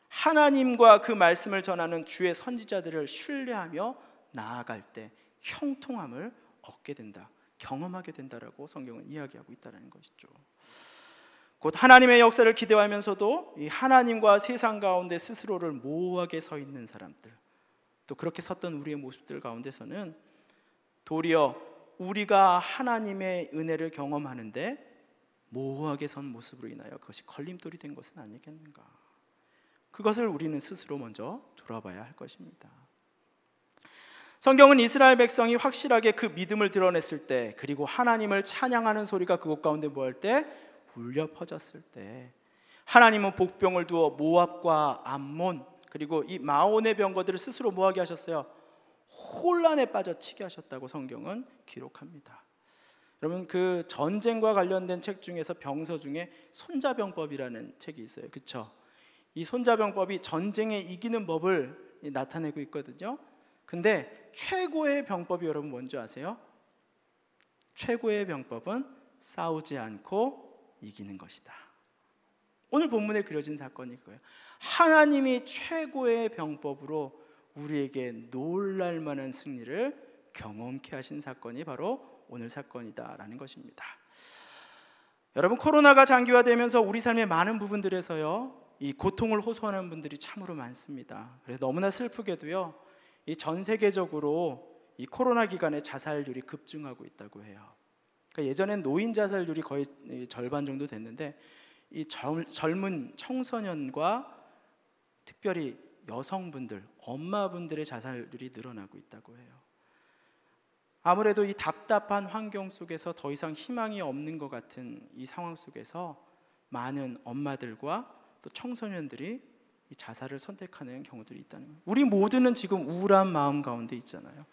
하나님과 그 말씀을 전하는 주의 선지자들을 신뢰하며 나아갈 때 형통함을 얻게 된다, 경험하게 된다라고 성경은 이야기하고 있다는 것이죠. 곧 하나님의 역사를 기대하면서도 이 하나님과 세상 가운데 스스로를 모호하게 서 있는 사람들, 또 그렇게 섰던 우리의 모습들 가운데서는 도리어 우리가 하나님의 은혜를 경험하는데 모호하게 선 모습으로 인하여 그것이 걸림돌이 된 것은 아니겠는가. 그것을 우리는 스스로 먼저 돌아봐야 할 것입니다. 성경은 이스라엘 백성이 확실하게 그 믿음을 드러냈을 때, 그리고 하나님을 찬양하는 소리가 그곳 가운데 뭐할 때? 울려 퍼졌을 때, 하나님은 복병을 두어 모압과 암몬 그리고 이 마온의 병거들을 스스로 뭐하게 하셨어요? 혼란에 빠져치게 하셨다고 성경은 기록합니다. 여러분, 그 전쟁과 관련된 책 중에서 병서 중에 손자병법이라는 책이 있어요. 그렇죠? 이 손자병법이 전쟁에 이기는 법을 나타내고 있거든요. 근데 최고의 병법이 여러분 뭔지 아세요? 최고의 병법은 싸우지 않고 이기는 것이다. 오늘 본문에 그려진 사건이 그거예요. 하나님이 최고의 병법으로 우리에게 놀랄 만한 승리를 경험케 하신 사건이 바로 오늘 사건이다라는 것입니다. 여러분, 코로나가 장기화되면서 우리 삶의 많은 부분들에서요, 이 고통을 호소하는 분들이 참으로 많습니다. 그래서 너무나 슬프게도요, 이 전 세계적으로 이 코로나 기간에 자살률이 급증하고 있다고 해요. 그러니까 예전엔 노인 자살률이 거의 절반 정도 됐는데 이 젊은 청소년과 특별히 여성분들, 엄마분들의 자살률이 늘어나고 있다고 해요. 아무래도 이 답답한 환경 속에서 더 이상 희망이 없는 것 같은 이 상황 속에서 많은 엄마들과 또 청소년들이 이 자살을 선택하는 경우들이 있다는 거예요. 우리 모두는 지금 우울한 마음 가운데 있잖아요.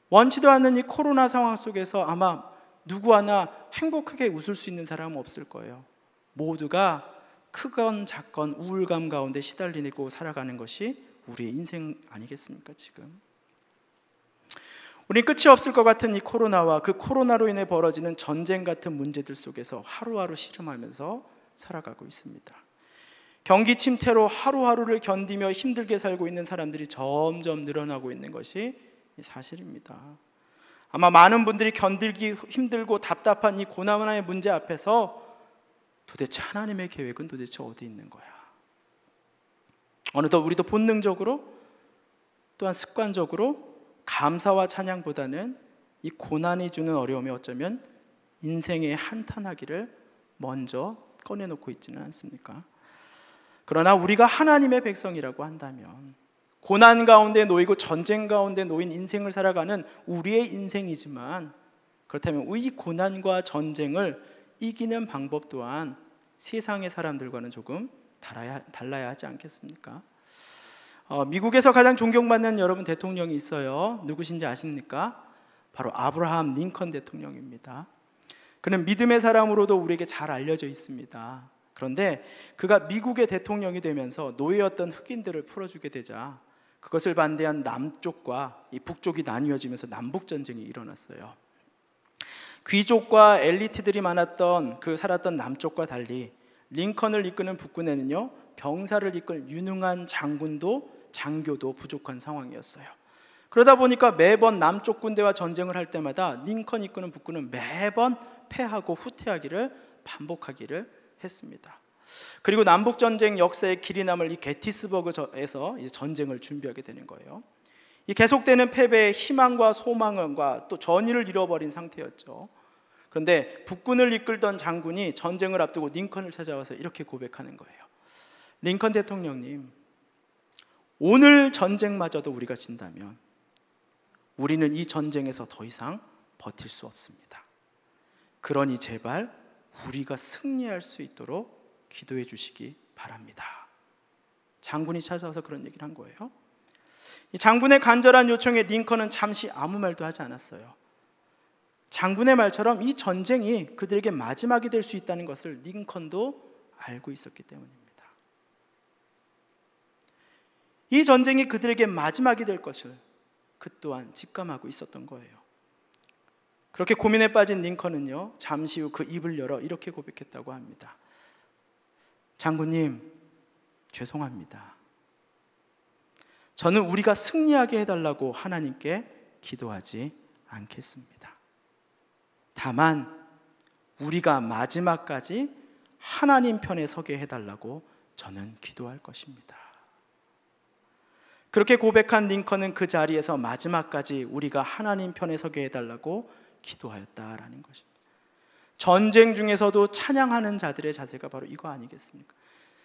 원치도 않는 이 코로나 상황 속에서 아마 누구 하나 행복하게 웃을 수 있는 사람은 없을 거예요. 모두가 크건 작건 우울감 가운데 시달리고 살아가는 것이 우리의 인생 아니겠습니까? 지금 우린 끝이 없을 것 같은 이 코로나와 그 코로나로 인해 벌어지는 전쟁 같은 문제들 속에서 하루하루 씨름하면서 살아가고 있습니다. 경기 침체로 하루하루를 견디며 힘들게 살고 있는 사람들이 점점 늘어나고 있는 것이 사실입니다. 아마 많은 분들이 견디기 힘들고 답답한 이 고난의 문제 앞에서 도대체 하나님의 계획은 도대체 어디 있는 거야? 어느덧 우리도 본능적으로 또한 습관적으로 감사와 찬양보다는 이 고난이 주는 어려움이 어쩌면 인생의 한탄하기를 먼저 꺼내놓고 있지는 않습니까? 그러나 우리가 하나님의 백성이라고 한다면 고난 가운데 놓이고 전쟁 가운데 놓인 인생을 살아가는 우리의 인생이지만, 그렇다면 이 고난과 전쟁을 이기는 방법 또한 세상의 사람들과는 조금 달라야 하지 않겠습니까? 미국에서 가장 존경받는 여러분 대통령이 있어요. 누구신지 아십니까? 바로 아브라함 링컨 대통령입니다. 그는 믿음의 사람으로도 우리에게 잘 알려져 있습니다. 그런데 그가 미국의 대통령이 되면서 노예였던 흑인들을 풀어주게 되자 그것을 반대한 남쪽과 이 북쪽이 나뉘어지면서 남북전쟁이 일어났어요. 귀족과 엘리트들이 많았던 살았던 남쪽과 달리 링컨을 이끄는 북군에는요, 병사를 이끌 유능한 장교도 부족한 상황이었어요. 그러다 보니까 매번 남쪽 군대와 전쟁을 할 때마다 링컨 이끄는 북군은 매번 패하고 후퇴하기를 반복하기를 했습니다. 그리고 남북전쟁 역사의 길이 남을 이 게티스버그에서 전쟁을 준비하게 되는 거예요. 이 계속되는 패배에 희망과 소망과 또 전의를 잃어버린 상태였죠. 그런데 북군을 이끌던 장군이 전쟁을 앞두고 링컨을 찾아와서 이렇게 고백하는 거예요. 링컨 대통령님, 오늘 전쟁마저도 우리가 진다면 우리는 이 전쟁에서 더 이상 버틸 수 없습니다. 그러니 제발 우리가 승리할 수 있도록 기도해 주시기 바랍니다. 장군이 찾아와서 그런 얘기를 한 거예요. 이 장군의 간절한 요청에 링컨은 잠시 아무 말도 하지 않았어요. 장군의 말처럼 이 전쟁이 그들에게 마지막이 될 수 있다는 것을 링컨도 알고 있었기 때문입니다. 이 전쟁이 그들에게 마지막이 될 것을 그 또한 직감하고 있었던 거예요. 그렇게 고민에 빠진 링컨은요, 잠시 후 그 입을 열어 이렇게 고백했다고 합니다. 장군님, 죄송합니다. 저는 우리가 승리하게 해달라고 하나님께 기도하지 않겠습니다. 다만 우리가 마지막까지 하나님 편에 서게 해달라고 저는 기도할 것입니다. 그렇게 고백한 링컨은 그 자리에서 마지막까지 우리가 하나님 편에 서게 해달라고 기도하였다라는 것입니다. 전쟁 중에서도 찬양하는 자들의 자세가 바로 이거 아니겠습니까?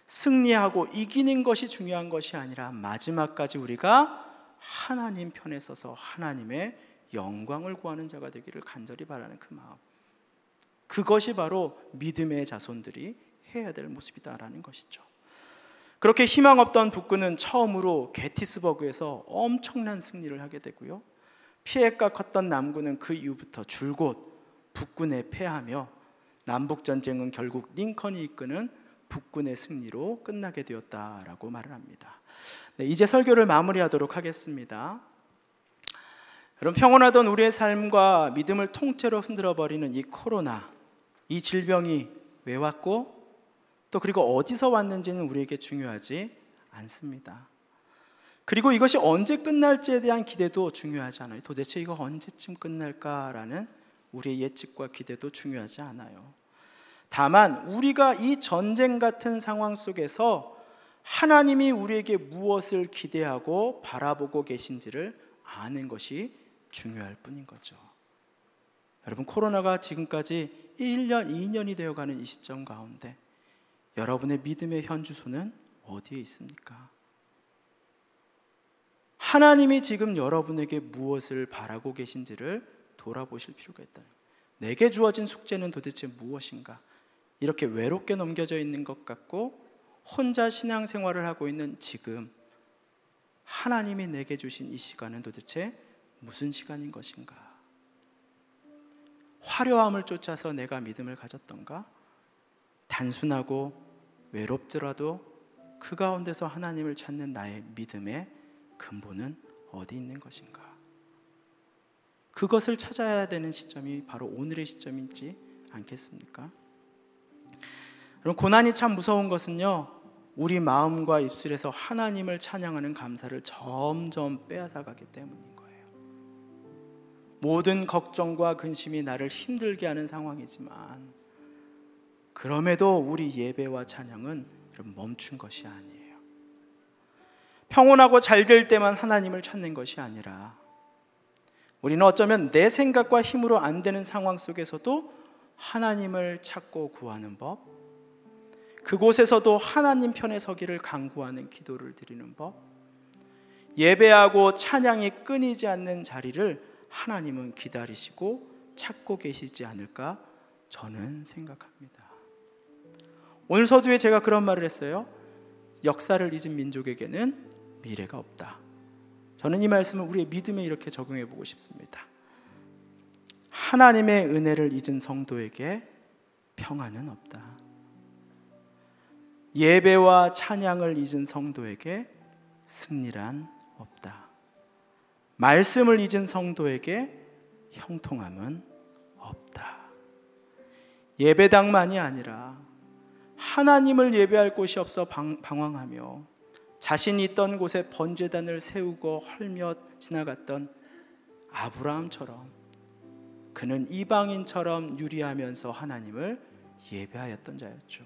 승리하고 이기는 것이 중요한 것이 아니라 마지막까지 우리가 하나님 편에 서서 하나님의 영광을 구하는 자가 되기를 간절히 바라는 그 마음, 그것이 바로 믿음의 자손들이 해야 될 모습이다라는 것이죠. 그렇게 희망 없던 북군은 처음으로 게티스버그에서 엄청난 승리를 하게 되고요, 피해가 컸던 남군은 그 이후부터 줄곧 북군에 패하며 남북전쟁은 결국 링컨이 이끄는 북군의 승리로 끝나게 되었다라고 말을 합니다. 네, 이제 설교를 마무리하도록 하겠습니다. 여러분, 평온하던 우리의 삶과 믿음을 통째로 흔들어버리는 이 코로나, 이 질병이 왜 왔고 또 그리고 어디서 왔는지는 우리에게 중요하지 않습니다. 그리고 이것이 언제 끝날지에 대한 기대도 중요하지 않아요. 도대체 이거 언제쯤 끝날까라는 우리의 예측과 기대도 중요하지 않아요. 다만 우리가 이 전쟁 같은 상황 속에서 하나님이 우리에게 무엇을 기대하고 바라보고 계신지를 아는 것이 중요할 뿐인 거죠. 여러분, 코로나가 지금까지 1년, 2년이 되어가는 이 시점 가운데 여러분의 믿음의 현주소는 어디에 있습니까? 하나님이 지금 여러분에게 무엇을 바라고 계신지를 돌아보실 필요가 있다. 내게 주어진 숙제는 도대체 무엇인가? 이렇게 외롭게 넘겨져 있는 것 같고 혼자 신앙생활을 하고 있는 지금, 하나님이 내게 주신 이 시간은 도대체 무슨 시간인 것인가? 화려함을 쫓아서 내가 믿음을 가졌던가? 단순하고 외롭더라도 그 가운데서 하나님을 찾는 나의 믿음의 근본은 어디 있는 것인가? 그것을 찾아야 되는 시점이 바로 오늘의 시점이지 않겠습니까? 여러분, 고난이 참 무서운 것은요, 우리 마음과 입술에서 하나님을 찬양하는 감사를 점점 빼앗아가기 때문인 거예요. 모든 걱정과 근심이 나를 힘들게 하는 상황이지만 그럼에도 우리 예배와 찬양은 멈춘 것이 아니에요. 평온하고 잘 될 때만 하나님을 찾는 것이 아니라 우리는 어쩌면 내 생각과 힘으로 안 되는 상황 속에서도 하나님을 찾고 구하는 법, 그곳에서도 하나님 편에 서기를 간구하는 기도를 드리는 법, 예배하고 찬양이 끊이지 않는 자리를 하나님은 기다리시고 찾고 계시지 않을까 저는 생각합니다. 오늘 서두에 제가 그런 말을 했어요. 역사를 잊은 민족에게는 미래가 없다. 저는 이 말씀을 우리의 믿음에 이렇게 적용해 보고 싶습니다. 하나님의 은혜를 잊은 성도에게 평안은 없다. 예배와 찬양을 잊은 성도에게 승리란 없다. 말씀을 잊은 성도에게 형통함은 없다. 예배당만이 아니라 하나님을 예배할 곳이 없어 방황하며 자신이 있던 곳에 번제단을 세우고 헐며 지나갔던 아브라함처럼 그는 이방인처럼 유리하면서 하나님을 예배하였던 자였죠.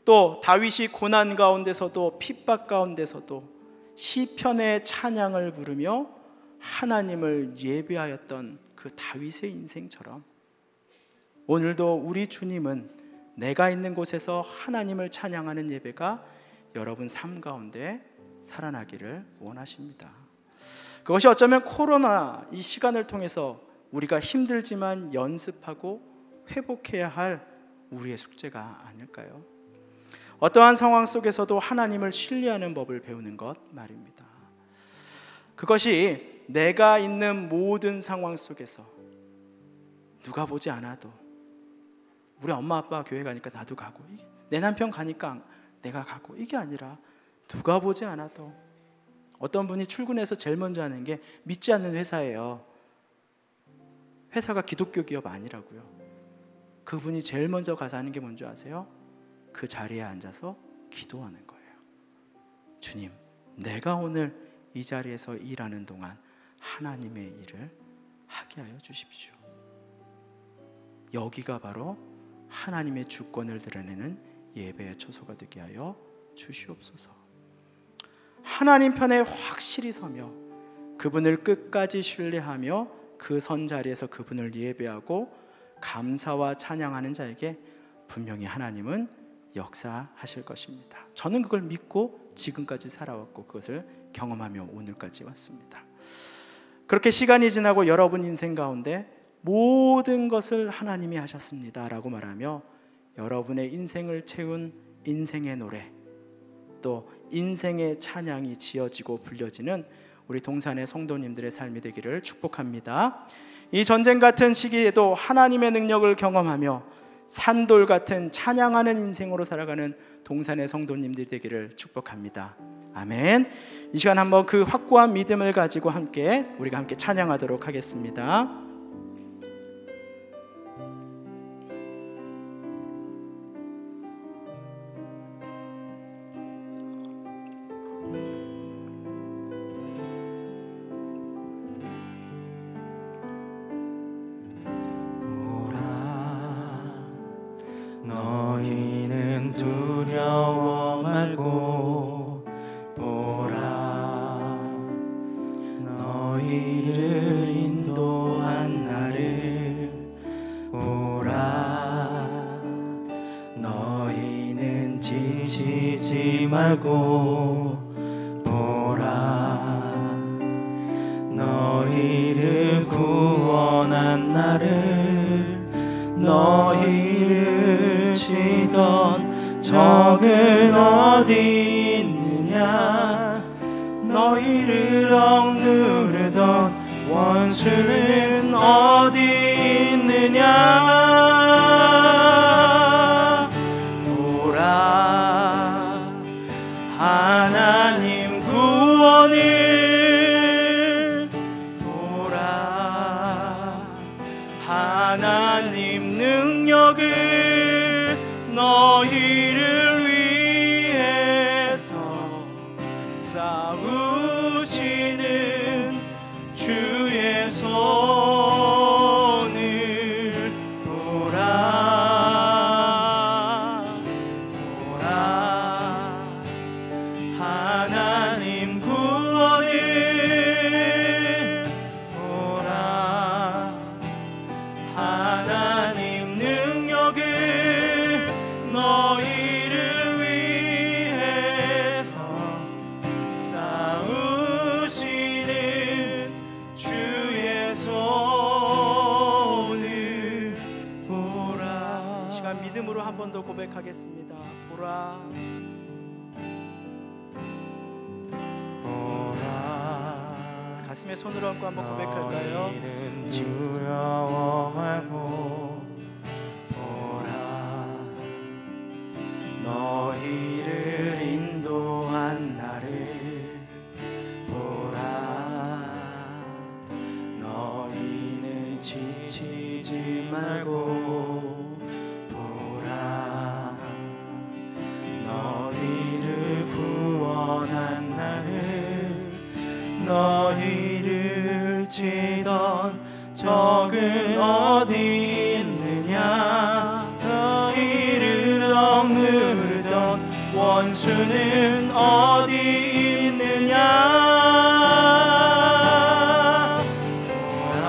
또 다윗이 고난 가운데서도 핍박 가운데서도 시편의 찬양을 부르며 하나님을 예배하였던 그 다윗의 인생처럼 오늘도 우리 주님은 내가 있는 곳에서 하나님을 찬양하는 예배가 여러분 삶 가운데 살아나기를 원하십니다. 그것이 어쩌면 코로나 이 시간을 통해서 우리가 힘들지만 연습하고 회복해야 할 우리의 숙제가 아닐까요? 어떠한 상황 속에서도 하나님을 신뢰하는 법을 배우는 것 말입니다. 그것이 내가 있는 모든 상황 속에서 누가 보지 않아도, 우리 엄마 아빠 교회 가니까 나도 가고, 내 남편 가니까 내가 가고, 이게 아니라 누가 보지 않아도, 어떤 분이 출근해서 제일 먼저 하는 게 믿지 않는 회사예요. 회사가 기독교 기업 아니라고요. 그분이 제일 먼저 가서 하는 게 뭔지 아세요? 그 자리에 앉아서 기도하는 거예요. 주님, 내가 오늘 이 자리에서 일하는 동안 하나님의 일을 하게 하여 주십시오. 여기가 바로 하나님의 주권을 드러내는 예배의 처소가 되게 하여 주시옵소서. 하나님 편에 확실히 서며 그분을 끝까지 신뢰하며 그 선 자리에서 그분을 예배하고 감사와 찬양하는 자에게 분명히 하나님은 역사하실 것입니다. 저는 그걸 믿고 지금까지 살아왔고 그것을 경험하며 오늘까지 왔습니다. 그렇게 시간이 지나고 여러분 인생 가운데 모든 것을 하나님이 하셨습니다 라고 말하며 여러분의 인생을 채운 인생의 노래, 또 인생의 찬양이 지어지고 불려지는 우리 동산의 성도님들의 삶이 되기를 축복합니다. 이 전쟁 같은 시기에도 하나님의 능력을 경험하며 산돌 같은 찬양하는 인생으로 살아가는 동산의 성도님들이 되기를 축복합니다. 아멘. 이 시간 한번 그 확고한 믿음을 가지고 우리가 함께 찬양하도록 하겠습니다. 너희는 두려워 말고 보라, 너희를 인도한 나를 보라. 너희는 지치지 말고 보라, 너희를 구원한 나를. 너희를 치던 적은 어디 있느냐, 너희를 억누르던 원수는 어디 있느냐. 보라, 하나님 구원을 보라, 하나님 능력을 너희를 위해서 싸우시는 주의 손을 보라. 보라, 하나님 구원을 보라, 하나님 능력을 너희를 위해서 싸우시는 주의 손을 보라. 이 시간 믿음으로 한 번 더 고백하겠습니다. 보라, 보라. 가슴에 손을 얹고 한번 고백할까요? 두려워 말고 보라, 너희를 인도한 나를 보라. 너희는 지치지 말고 보라, 너희를 구원한 나를. 너희를 치던 적은 어디 있느냐, 너희를 억누르던 원수는 어디 있느냐. 보라,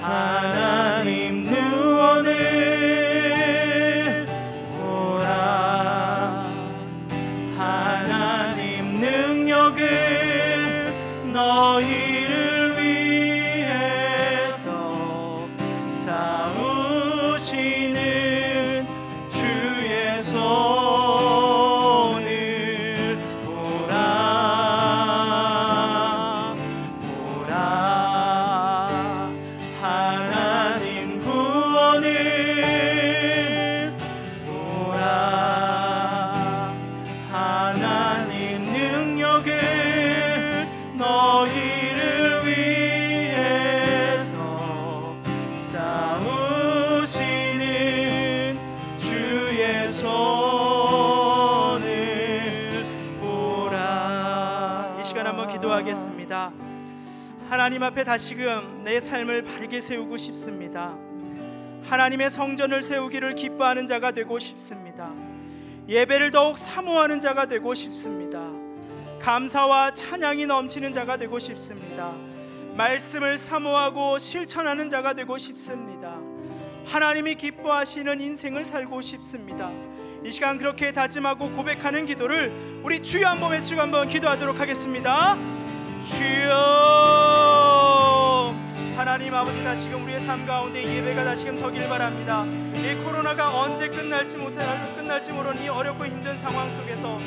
하나님 구원을 보라, 하나님 능력을 너희를 위해서 싸우시는 주의 손을 보라. 보라, 하나님 구원을 보라, 하나님 능력을 너희를 위해서 싸우시는 주의 손을 보라. 이 시간 한번 기도하겠습니다. 하나님 앞에 다시금 내 삶을 바르게 세우고 싶습니다. 하나님의 성전을 세우기를 기뻐하는 자가 되고 싶습니다. 예배를 더욱 사모하는 자가 되고 싶습니다. 감사와 찬양이 넘치는 자가 되고 싶습니다. 말씀을 사모하고 실천하는 자가 되고 싶습니다. 하나님이 기뻐하시는 인생을 살고 싶습니다. 이 시간 그렇게 다짐하고 고백하는 기도를 우리 주여 한번 외치고 한번 기도하도록 하겠습니다. 주여, 하나님 아버지, 다시금 우리의 삶 가운데 예배가 다시금 서길 바랍니다. 이 코로나가 언제 끝날지 모르는 이 어렵고 힘든 상황 속에서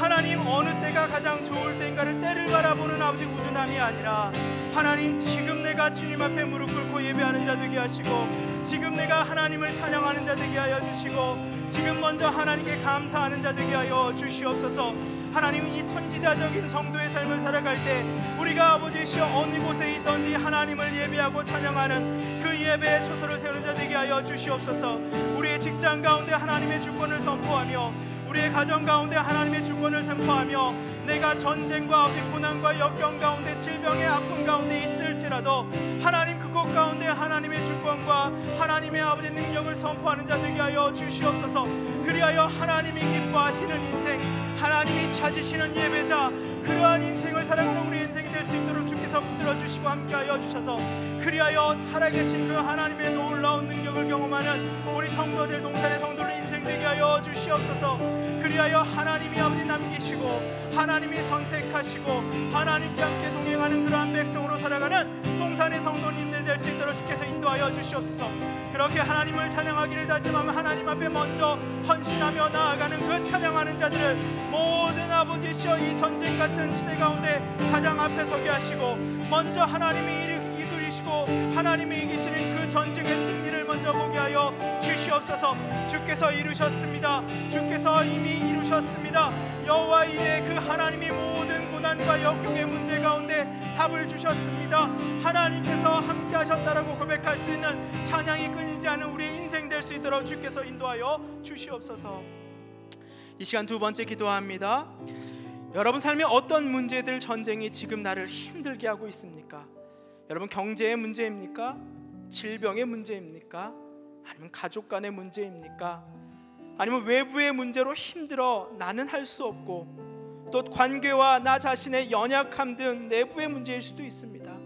하나님, 어느 때가 가장 좋을 때인가를 때를 바라보는 아버지 우둔함이 아니라 하나님, 지금 내가 주님 앞에 무릎 꿇고 예배하는 자 되게 하시고, 지금 내가 하나님을 찬양하는 자 되게 하여 주시고, 지금 먼저 하나님께 감사하는 자 되게 하여 주시옵소서. 하나님, 이 선지자적인 성도의 삶을 살아갈 때 우리가 아버지시여 어느 곳에 있든지 하나님을 예배하고 찬양하는 그 예배의 초소를 세우는 자 되게 하여 주시옵소서. 우리의 직장 가운데 하나님의 주권을 선포하며, 우리의 가정 가운데 하나님의 주권을 선포하며, 내가 전쟁과 고난과 역경 가운데 질병의 아픔 가운데 있을지라도 하나님, 그 이곳 가운데 하나님의 주권과 하나님의 아버지 능력을 선포하는 자 되게 하여 주시옵소서. 그리하여 하나님이 기뻐하시는 인생, 하나님이 찾으시는 예배자, 그러한 인생을 살아가는 우리 인생이 될 수 있도록 주께서 붙들어 주시고 함께하여 주셔서 그리하여 살아계신 그 하나님의 놀라운 능력을 경험하는 우리 성도들, 동산의 성도들 인생 되게 하여 주시옵소서. 그리하여 하나님이 아버지 남기시고 하나님이 선택하시고 하나님께 함께 동행하는 그러한 백성으로 살아가는 동산의 성도님들 될 수 있도록 주께서 인도하여 주시옵소서. 그렇게 하나님을 찬양하기를 다짐하며 하나님 앞에 먼저 헌신하며 나아가는 그 찬양하는 자들을 모든 아버지시여 이 전쟁 같은 시대 가운데 가장 앞에 서게 하시고 먼저 하나님이 이끄시고 하나님이 이기시는 그 전쟁의 승리를 먼저 보게 하여 주시옵소서. 주께서 이루셨습니다. 주께서 이미 이루셨습니다. 여호와 이레 그 하나님이 모든 고난과 역경의 문제 가운데 답을 주셨습니다. 하나님께서 함께 하셨다라고 고백할 수 있는 찬양이 끊이지 않은 우리의 인생 될 수 있도록 주께서 인도하여 주시옵소서. 이 시간 두 번째 기도합니다. 여러분 삶에 어떤 문제들, 전쟁이 지금 나를 힘들게 하고 있습니까? 여러분 경제의 문제입니까? 질병의 문제입니까? 아니면 가족 간의 문제입니까? 아니면 외부의 문제로 힘들어 나는 할 수 없고 또 관계와 나 자신의 연약함 등 내부의 문제일 수도 있습니다.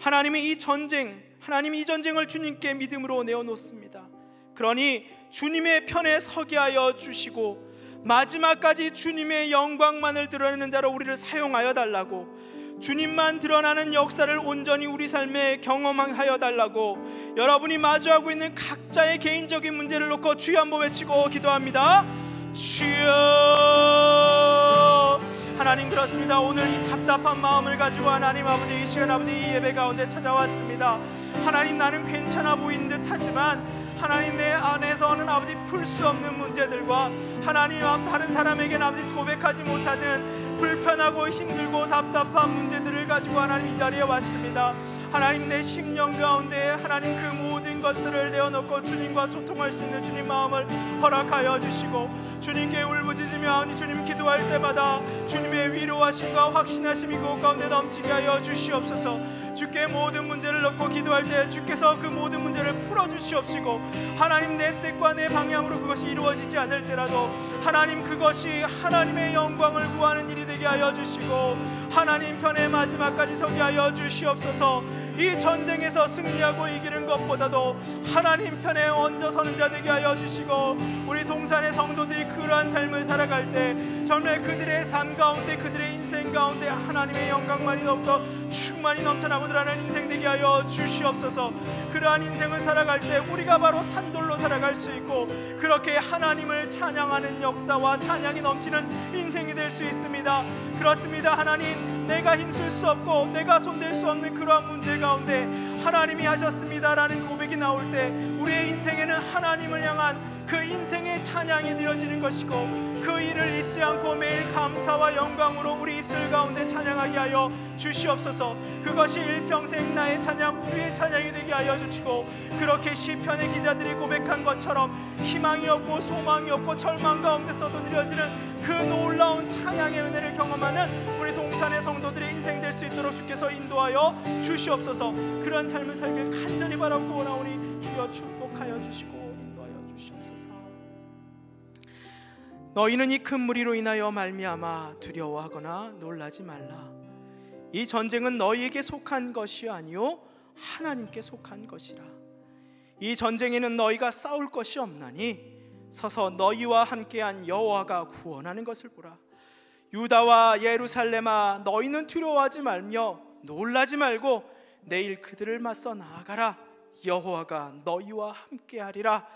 하나님이 이 전쟁을 주님께 믿음으로 내어놓습니다. 그러니 주님의 편에 서게 하여 주시고 마지막까지 주님의 영광만을 드러내는 자로 우리를 사용하여 달라고, 주님만 드러나는 역사를 온전히 우리 삶에 경험하여 달라고 여러분이 마주하고 있는 각자의 개인적인 문제를 놓고 주여 한번 외치고 기도합니다. 주여. 하나님 그렇습니다. 오늘 이 답답한 마음을 가지고 하나님 아버지 이 시간 아버지 이 예배 가운데 찾아왔습니다. 하나님 나는 괜찮아 보이는 듯 하지만 하나님 내 안에서는 아버지 풀 수 없는 문제들과 하나님 다른 사람에게는 아버지 고백하지 못하는 불편하고 힘들고 답답한 문제들을 가지고 하나님 이 자리에 왔습니다. 하나님 내 심령 가운데 하나님 그 모든 것들을 내어놓고 주님과 소통할 수 있는 주님 마음을 허락하여 주시고 주님께 울부짖으며 주님 기도할 때마다 주님의 위로하심과 확신하심이 그 가운데 넘치게 하여 주시옵소서. 주께 모든 문제를 놓고 기도할 때 주께서 그 모든 문제를 풀어주시옵시고 하나님 내 뜻과 내 방향으로 그것이 이루어지지 않을지라도 하나님 그것이 하나님의 영광을 구하는 일이 되게 하여 주시고 하나님 편에 마지막까지 서게 하여 주시옵소서. 이 전쟁에서 승리하고 이기는 것보다도 하나님 편에 얹어서는 자 되게 하여 주시고 우리 동산의 성도들이 그러한 삶을 살아갈 때 정말 그들의 삶 가운데 그들의 인생 가운데 하나님의 영광만이 더욱더 충만히 넘쳐나고 드러나는 인생 되게 하여 주시옵소서. 그러한 인생을 살아갈 때 우리가 바로 산돌로 살아갈 수 있고 그렇게 하나님을 찬양하는 역사와 찬양이 넘치는 인생이 될 수 있습니다. 그렇습니다. 하나님 내가 힘쓸 수 없고 내가 손댈 수 없는 그러한 문제 가운데 하나님이 하셨습니다라는 고백이 나올 때 우리의 인생에는 하나님을 향한 그 인생의 찬양이 드려지는 것이고 그 일을 잊지 않고 매일 감사와 영광으로 우리 입술 가운데 찬양하게 하여 주시옵소서. 그것이 일평생 나의 찬양 우리의 찬양이 되게 하여 주시고 그렇게 시편의 기자들이 고백한 것처럼 희망이 없고 소망이 없고 절망 가운데서도 드려지는 그 놀라운 찬양의 은혜를 경험하는 우리 동산의 성도들의 인생 될 수 있도록 주께서 인도하여 주시옵소서. 그런 삶을 살길 간절히 바라고 원하오니 주여 축복하여 주시고 인도하여 주시옵소서. 너희는 이 큰 무리로 인하여 말미암아 두려워하거나 놀라지 말라. 이 전쟁은 너희에게 속한 것이 아니요 하나님께 속한 것이라. 이 전쟁에는 너희가 싸울 것이 없나니 서서 너희와 함께한 여호와가 구원하는 것을 보라. 유다와 예루살렘아 너희는 두려워하지 말며 놀라지 말고 내일 그들을 맞서 나아가라. 여호와가 너희와 함께하리라.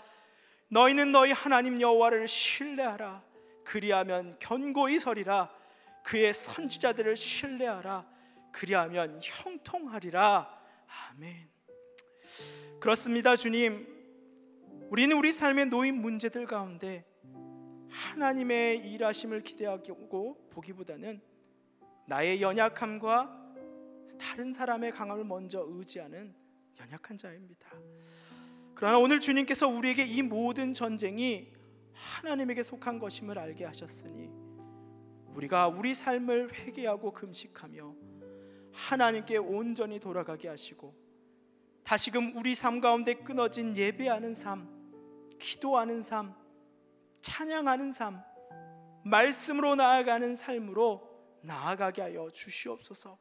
너희는 너희 하나님 여호와를 신뢰하라. 그리하면 견고히 서리라. 그의 선지자들을 신뢰하라. 그리하면 형통하리라. 아멘. 그렇습니다. 주님, 우리는 우리 삶에 놓인 문제들 가운데 하나님의 일하심을 기대하고 보기보다는 나의 연약함과 다른 사람의 강함을 먼저 의지하는 연약한 자입니다. 그러나 오늘 주님께서 우리에게 이 모든 전쟁이 하나님에게 속한 것임을 알게 하셨으니 우리가 우리 삶을 회개하고 금식하며 하나님께 온전히 돌아가게 하시고 다시금 우리 삶 가운데 끊어진 예배하는 삶, 기도하는 삶, 찬양하는 삶, 말씀으로 나아가는 삶으로 나아가게 하여 주시옵소서.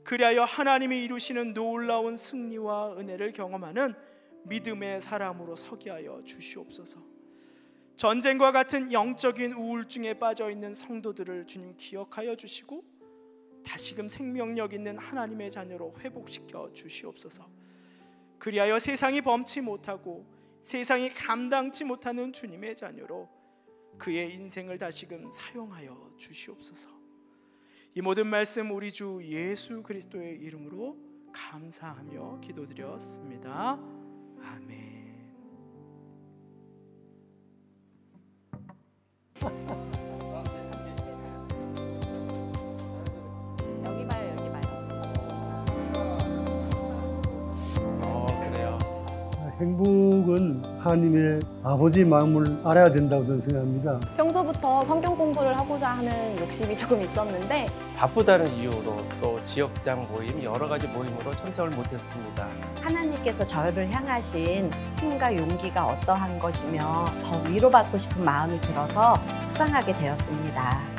그리하여 하나님이 이루시는 놀라운 승리와 은혜를 경험하는 믿음의 사람으로 서게 하여 주시옵소서. 전쟁과 같은 영적인 우울증에 빠져있는 성도들을 주님 기억하여 주시고 다시금 생명력 있는 하나님의 자녀로 회복시켜 주시옵소서. 그리하여 세상이 범치 못하고 세상이 감당치 못하는 주님의 자녀로 그의 인생을 다시금 사용하여 주시옵소서. 이 모든 말씀 우리 주 예수 그리스도의 이름으로 감사하며 기도드렸습니다. 아멘. 여기 봐요, 여기 봐요. 그래요. 행복은 하나님의 아버지 마음을 알아야 된다고 저는 생각합니다. 평소부터 성경 공부를 하고자 하는 욕심이 조금 있었는데 바쁘다는 이유로 또 지역장 모임, 여러 가지 모임으로 참석을 못했습니다. 하나님께서 저를 향하신 힘과 용기가 어떠한 것이며 더 위로받고 싶은 마음이 들어서 수강하게 되었습니다.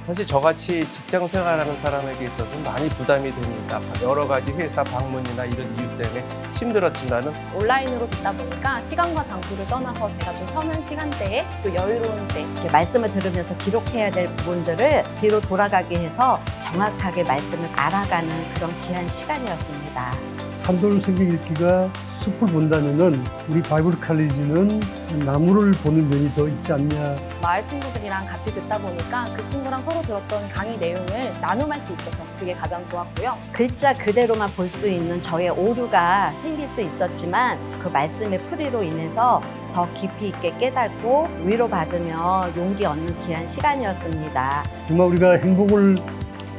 사실 저같이 직장 생활하는 사람에게 있어서는 많이 부담이 됩니다. 여러 가지 회사 방문이나 이런 이유 때문에 힘들었지만은 온라인으로 듣다 보니까 시간과 장소를 떠나서 제가 좀 편한 시간대에 또 여유로운 때 이렇게 말씀을 들으면서 기록해야 될 부분들을 뒤로 돌아가게 해서 정확하게 말씀을 알아가는 그런 귀한 시간이었습니다. 산돌 성경 읽기가 숲을 본다면은 우리 바이블 칼리지는 나무를 보는 면이 더 있지 않냐. 마을 친구들이랑 같이 듣다 보니까 그 친구랑 서로 들었던 강의 내용을 나눔할 수 있어서 그게 가장 좋았고요. 글자 그대로만 볼 수 있는 저의 오류가 생길 수 있었지만 그 말씀의 풀이로 인해서 더 깊이 있게 깨닫고 위로받으며 용기 얻는 귀한 시간이었습니다. 정말 우리가 행복을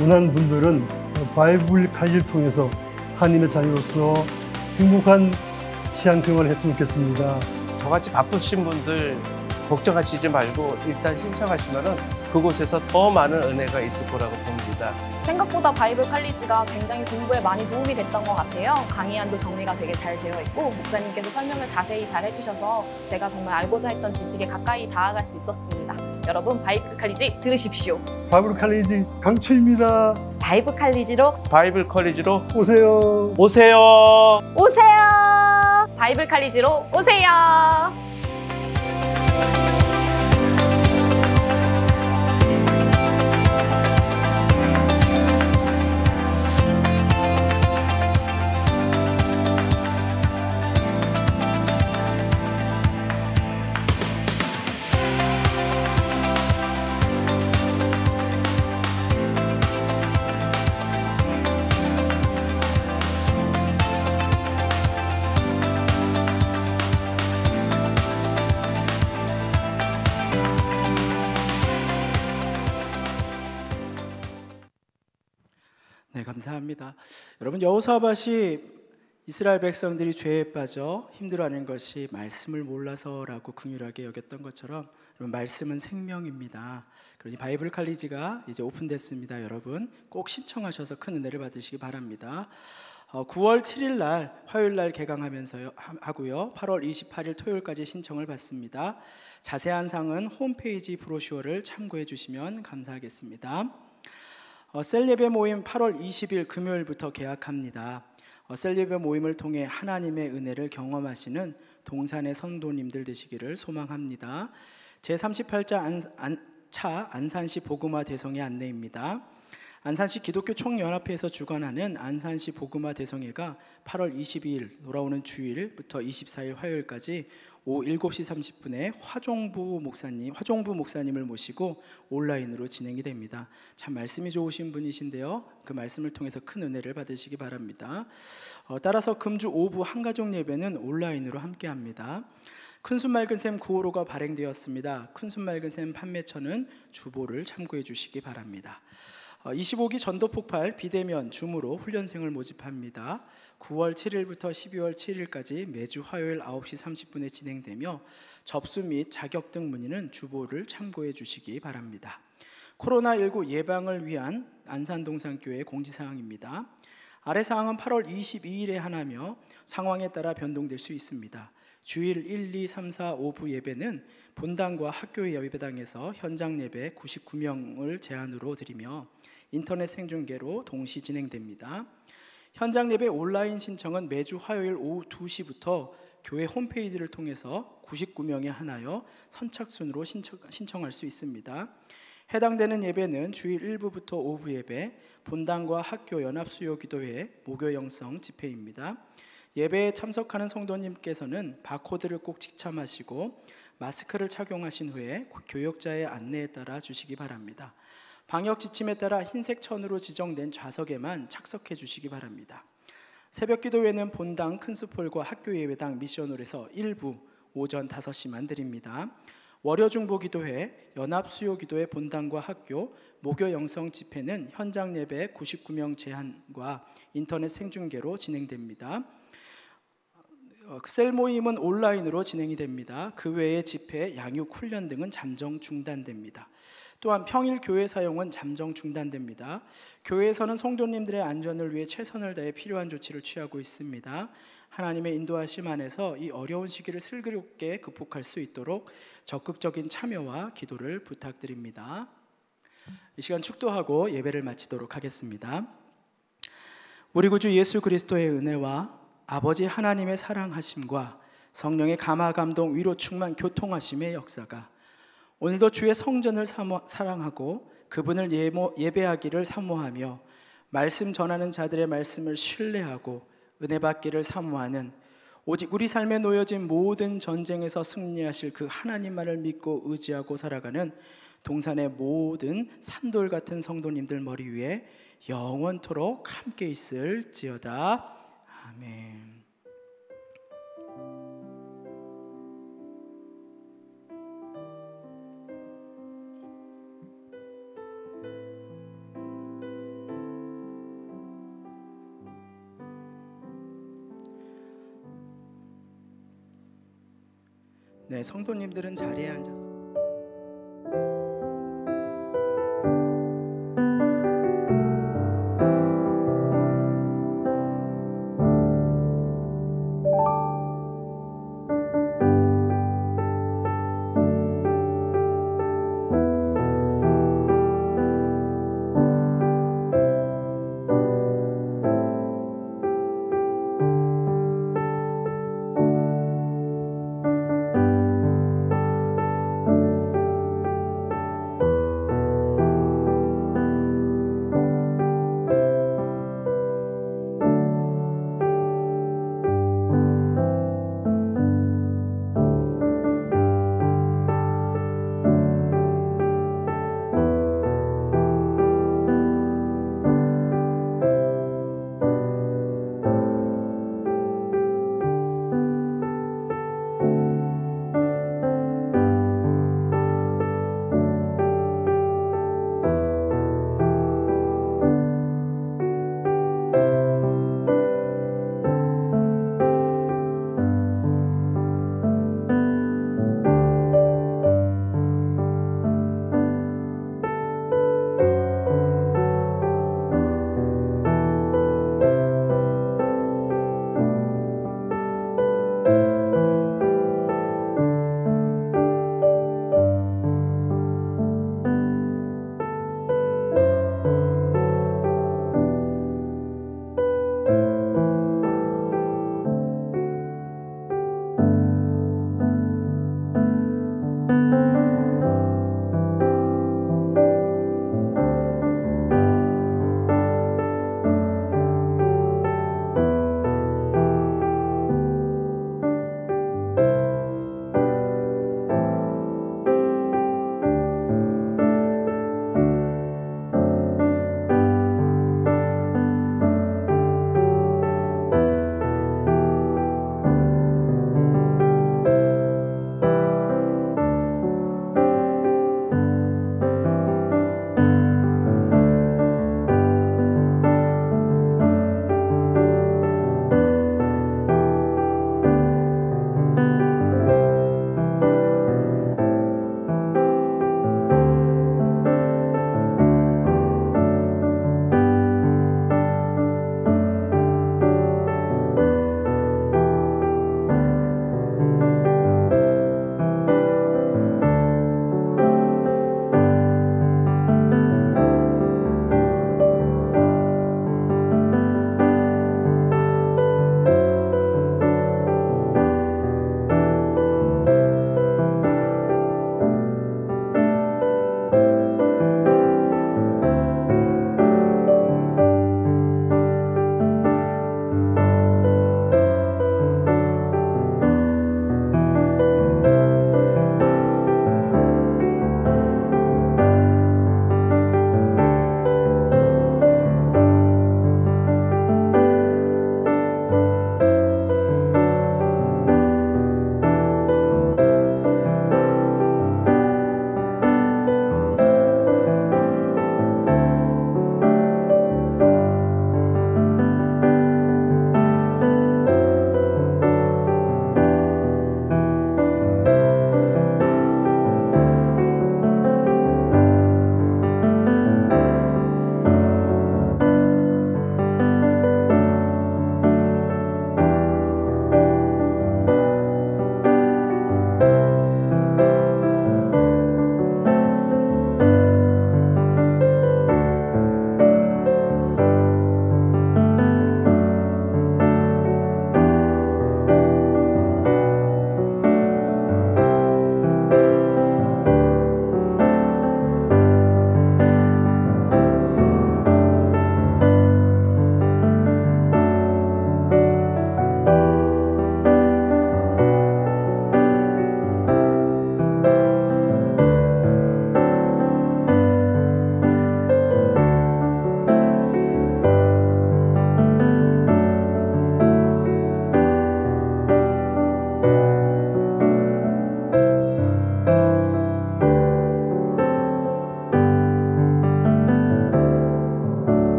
원하는 분들은 바이블 칼리지를 통해서 하나님의 자녀로서 행복한 신앙생활을 했으면 좋겠습니다. 저같이 바쁘신 분들 걱정하시지 말고 일단 신청하시면은 그곳에서 더 많은 은혜가 있을 거라고 봅니다. 생각보다 바이블 칼리지가 굉장히 공부에 많이 도움이 됐던 것 같아요. 강의안도 정리가 되게 잘 되어 있고 목사님께서 설명을 자세히 잘 해주셔서 제가 정말 알고자 했던 지식에 가까이 다가갈 수 있었습니다. 여러분 바이블 칼리지 들으십시오. 바이블 칼리지 강추입니다. 바이블 칼리지로 바이블 컬리지로 오세요. 오세요. 오세요. 바이블 칼리지로 오세요. 네, 감사합니다. 여러분, 여호사밧이 이스라엘 백성들이 죄에 빠져 힘들어하는 것이 말씀을 몰라서라고 긍휼하게 여겼던 것처럼 여러분, 말씀은 생명입니다. 그러니 바이블 칼리지가 이제 오픈됐습니다. 여러분 꼭 신청하셔서 큰 은혜를 받으시기 바랍니다. 9월 7일 날 화요일 날 개강하면서요 하고요. 8월 28일 토요일까지 신청을 받습니다. 자세한 사항은 홈페이지 브로슈어를 참고해 주시면 감사하겠습니다. 셀예배 모임 8월 20일 금요일부터 개학합니다. 셀예배 모임을 통해 하나님의 은혜를 경험하시는 동산의 성도님들 되시기를 소망합니다. 제38차 안산시 복음화 대성회 안내입니다. 안산시 기독교 총연합회에서 주관하는 안산시 복음화 대성회가 8월 22일 돌아오는 주일부터 24일 화요일까지 오후 7시 30분에 화종부 목사님을 모시고 온라인으로 진행이 됩니다. 참 말씀이 좋으신 분이신데요. 그 말씀을 통해서 큰 은혜를 받으시기 바랍니다. 따라서 금주 오후 한가족 예배는 온라인으로 함께합니다. 큰순 맑은 샘 9호로가 발행되었습니다. 큰순 맑은 샘 판매처는 주보를 참고해 주시기 바랍니다. 25기 전도폭발 비대면 줌으로 훈련생을 모집합니다. 9월 7일부터 12월 7일까지 매주 화요일 9시 30분에 진행되며 접수 및 자격 등 문의는 주보를 참고해 주시기 바랍니다. 코로나19 예방을 위한 안산동산교회 공지사항입니다. 아래 사항은 8월 22일에 하나며 상황에 따라 변동될 수 있습니다. 주일 1, 2, 3, 4, 5부 예배는 본당과 학교 예배당에서 현장 예배 99명을 제한으로 드리며 인터넷 생중계로 동시 진행됩니다. 현장 예배 온라인 신청은 매주 화요일 오후 2시부터 교회 홈페이지를 통해서 99명에 한하여 선착순으로 신청할 수 있습니다. 해당되는 예배는 주일 1부부터 5부 예배, 본당과 학교 연합수요기도회 목요 영성 집회입니다. 예배에 참석하는 성도님께서는 바코드를 꼭 지참하시고 마스크를 착용하신 후에 교역자의 안내에 따라 주시기 바랍니다. 방역 지침에 따라 흰색 천으로 지정된 좌석에만 착석해 주시기 바랍니다. 새벽 기도회는 본당 큰수폴과 학교 예배당 미션홀에서 1부 오전 5시만 드립니다. 월요 중보 기도회, 연합 수요 기도회 본당과 학교, 목요 영성 집회는 현장 예배 99명 제한과 인터넷 생중계로 진행됩니다. 셀 모임은 온라인으로 진행이 됩니다. 그 외에 집회, 양육, 훈련 등은 잠정 중단됩니다. 또한 평일 교회 사용은 잠정 중단됩니다. 교회에서는 성도님들의 안전을 위해 최선을 다해 필요한 조치를 취하고 있습니다. 하나님의 인도하심 안에서 이 어려운 시기를 슬기롭게 극복할 수 있도록 적극적인 참여와 기도를 부탁드립니다. 이 시간 축도하고 예배를 마치도록 하겠습니다. 우리 구주 예수 그리스도의 은혜와 아버지 하나님의 사랑하심과 성령의 감화 감동 위로 충만 교통하심의 역사가 오늘도 주의 성전을 사랑하고 그분을 예배하기를 사모하며 말씀 전하는 자들의 말씀을 신뢰하고 은혜 받기를 사모하는 오직 우리 삶에 놓여진 모든 전쟁에서 승리하실 그 하나님만을 믿고 의지하고 살아가는 동산의 모든 산돌 같은 성도님들 머리 위에 영원토록 함께 있을지어다. 아멘. 네, 성도님들은 자리에 앉아서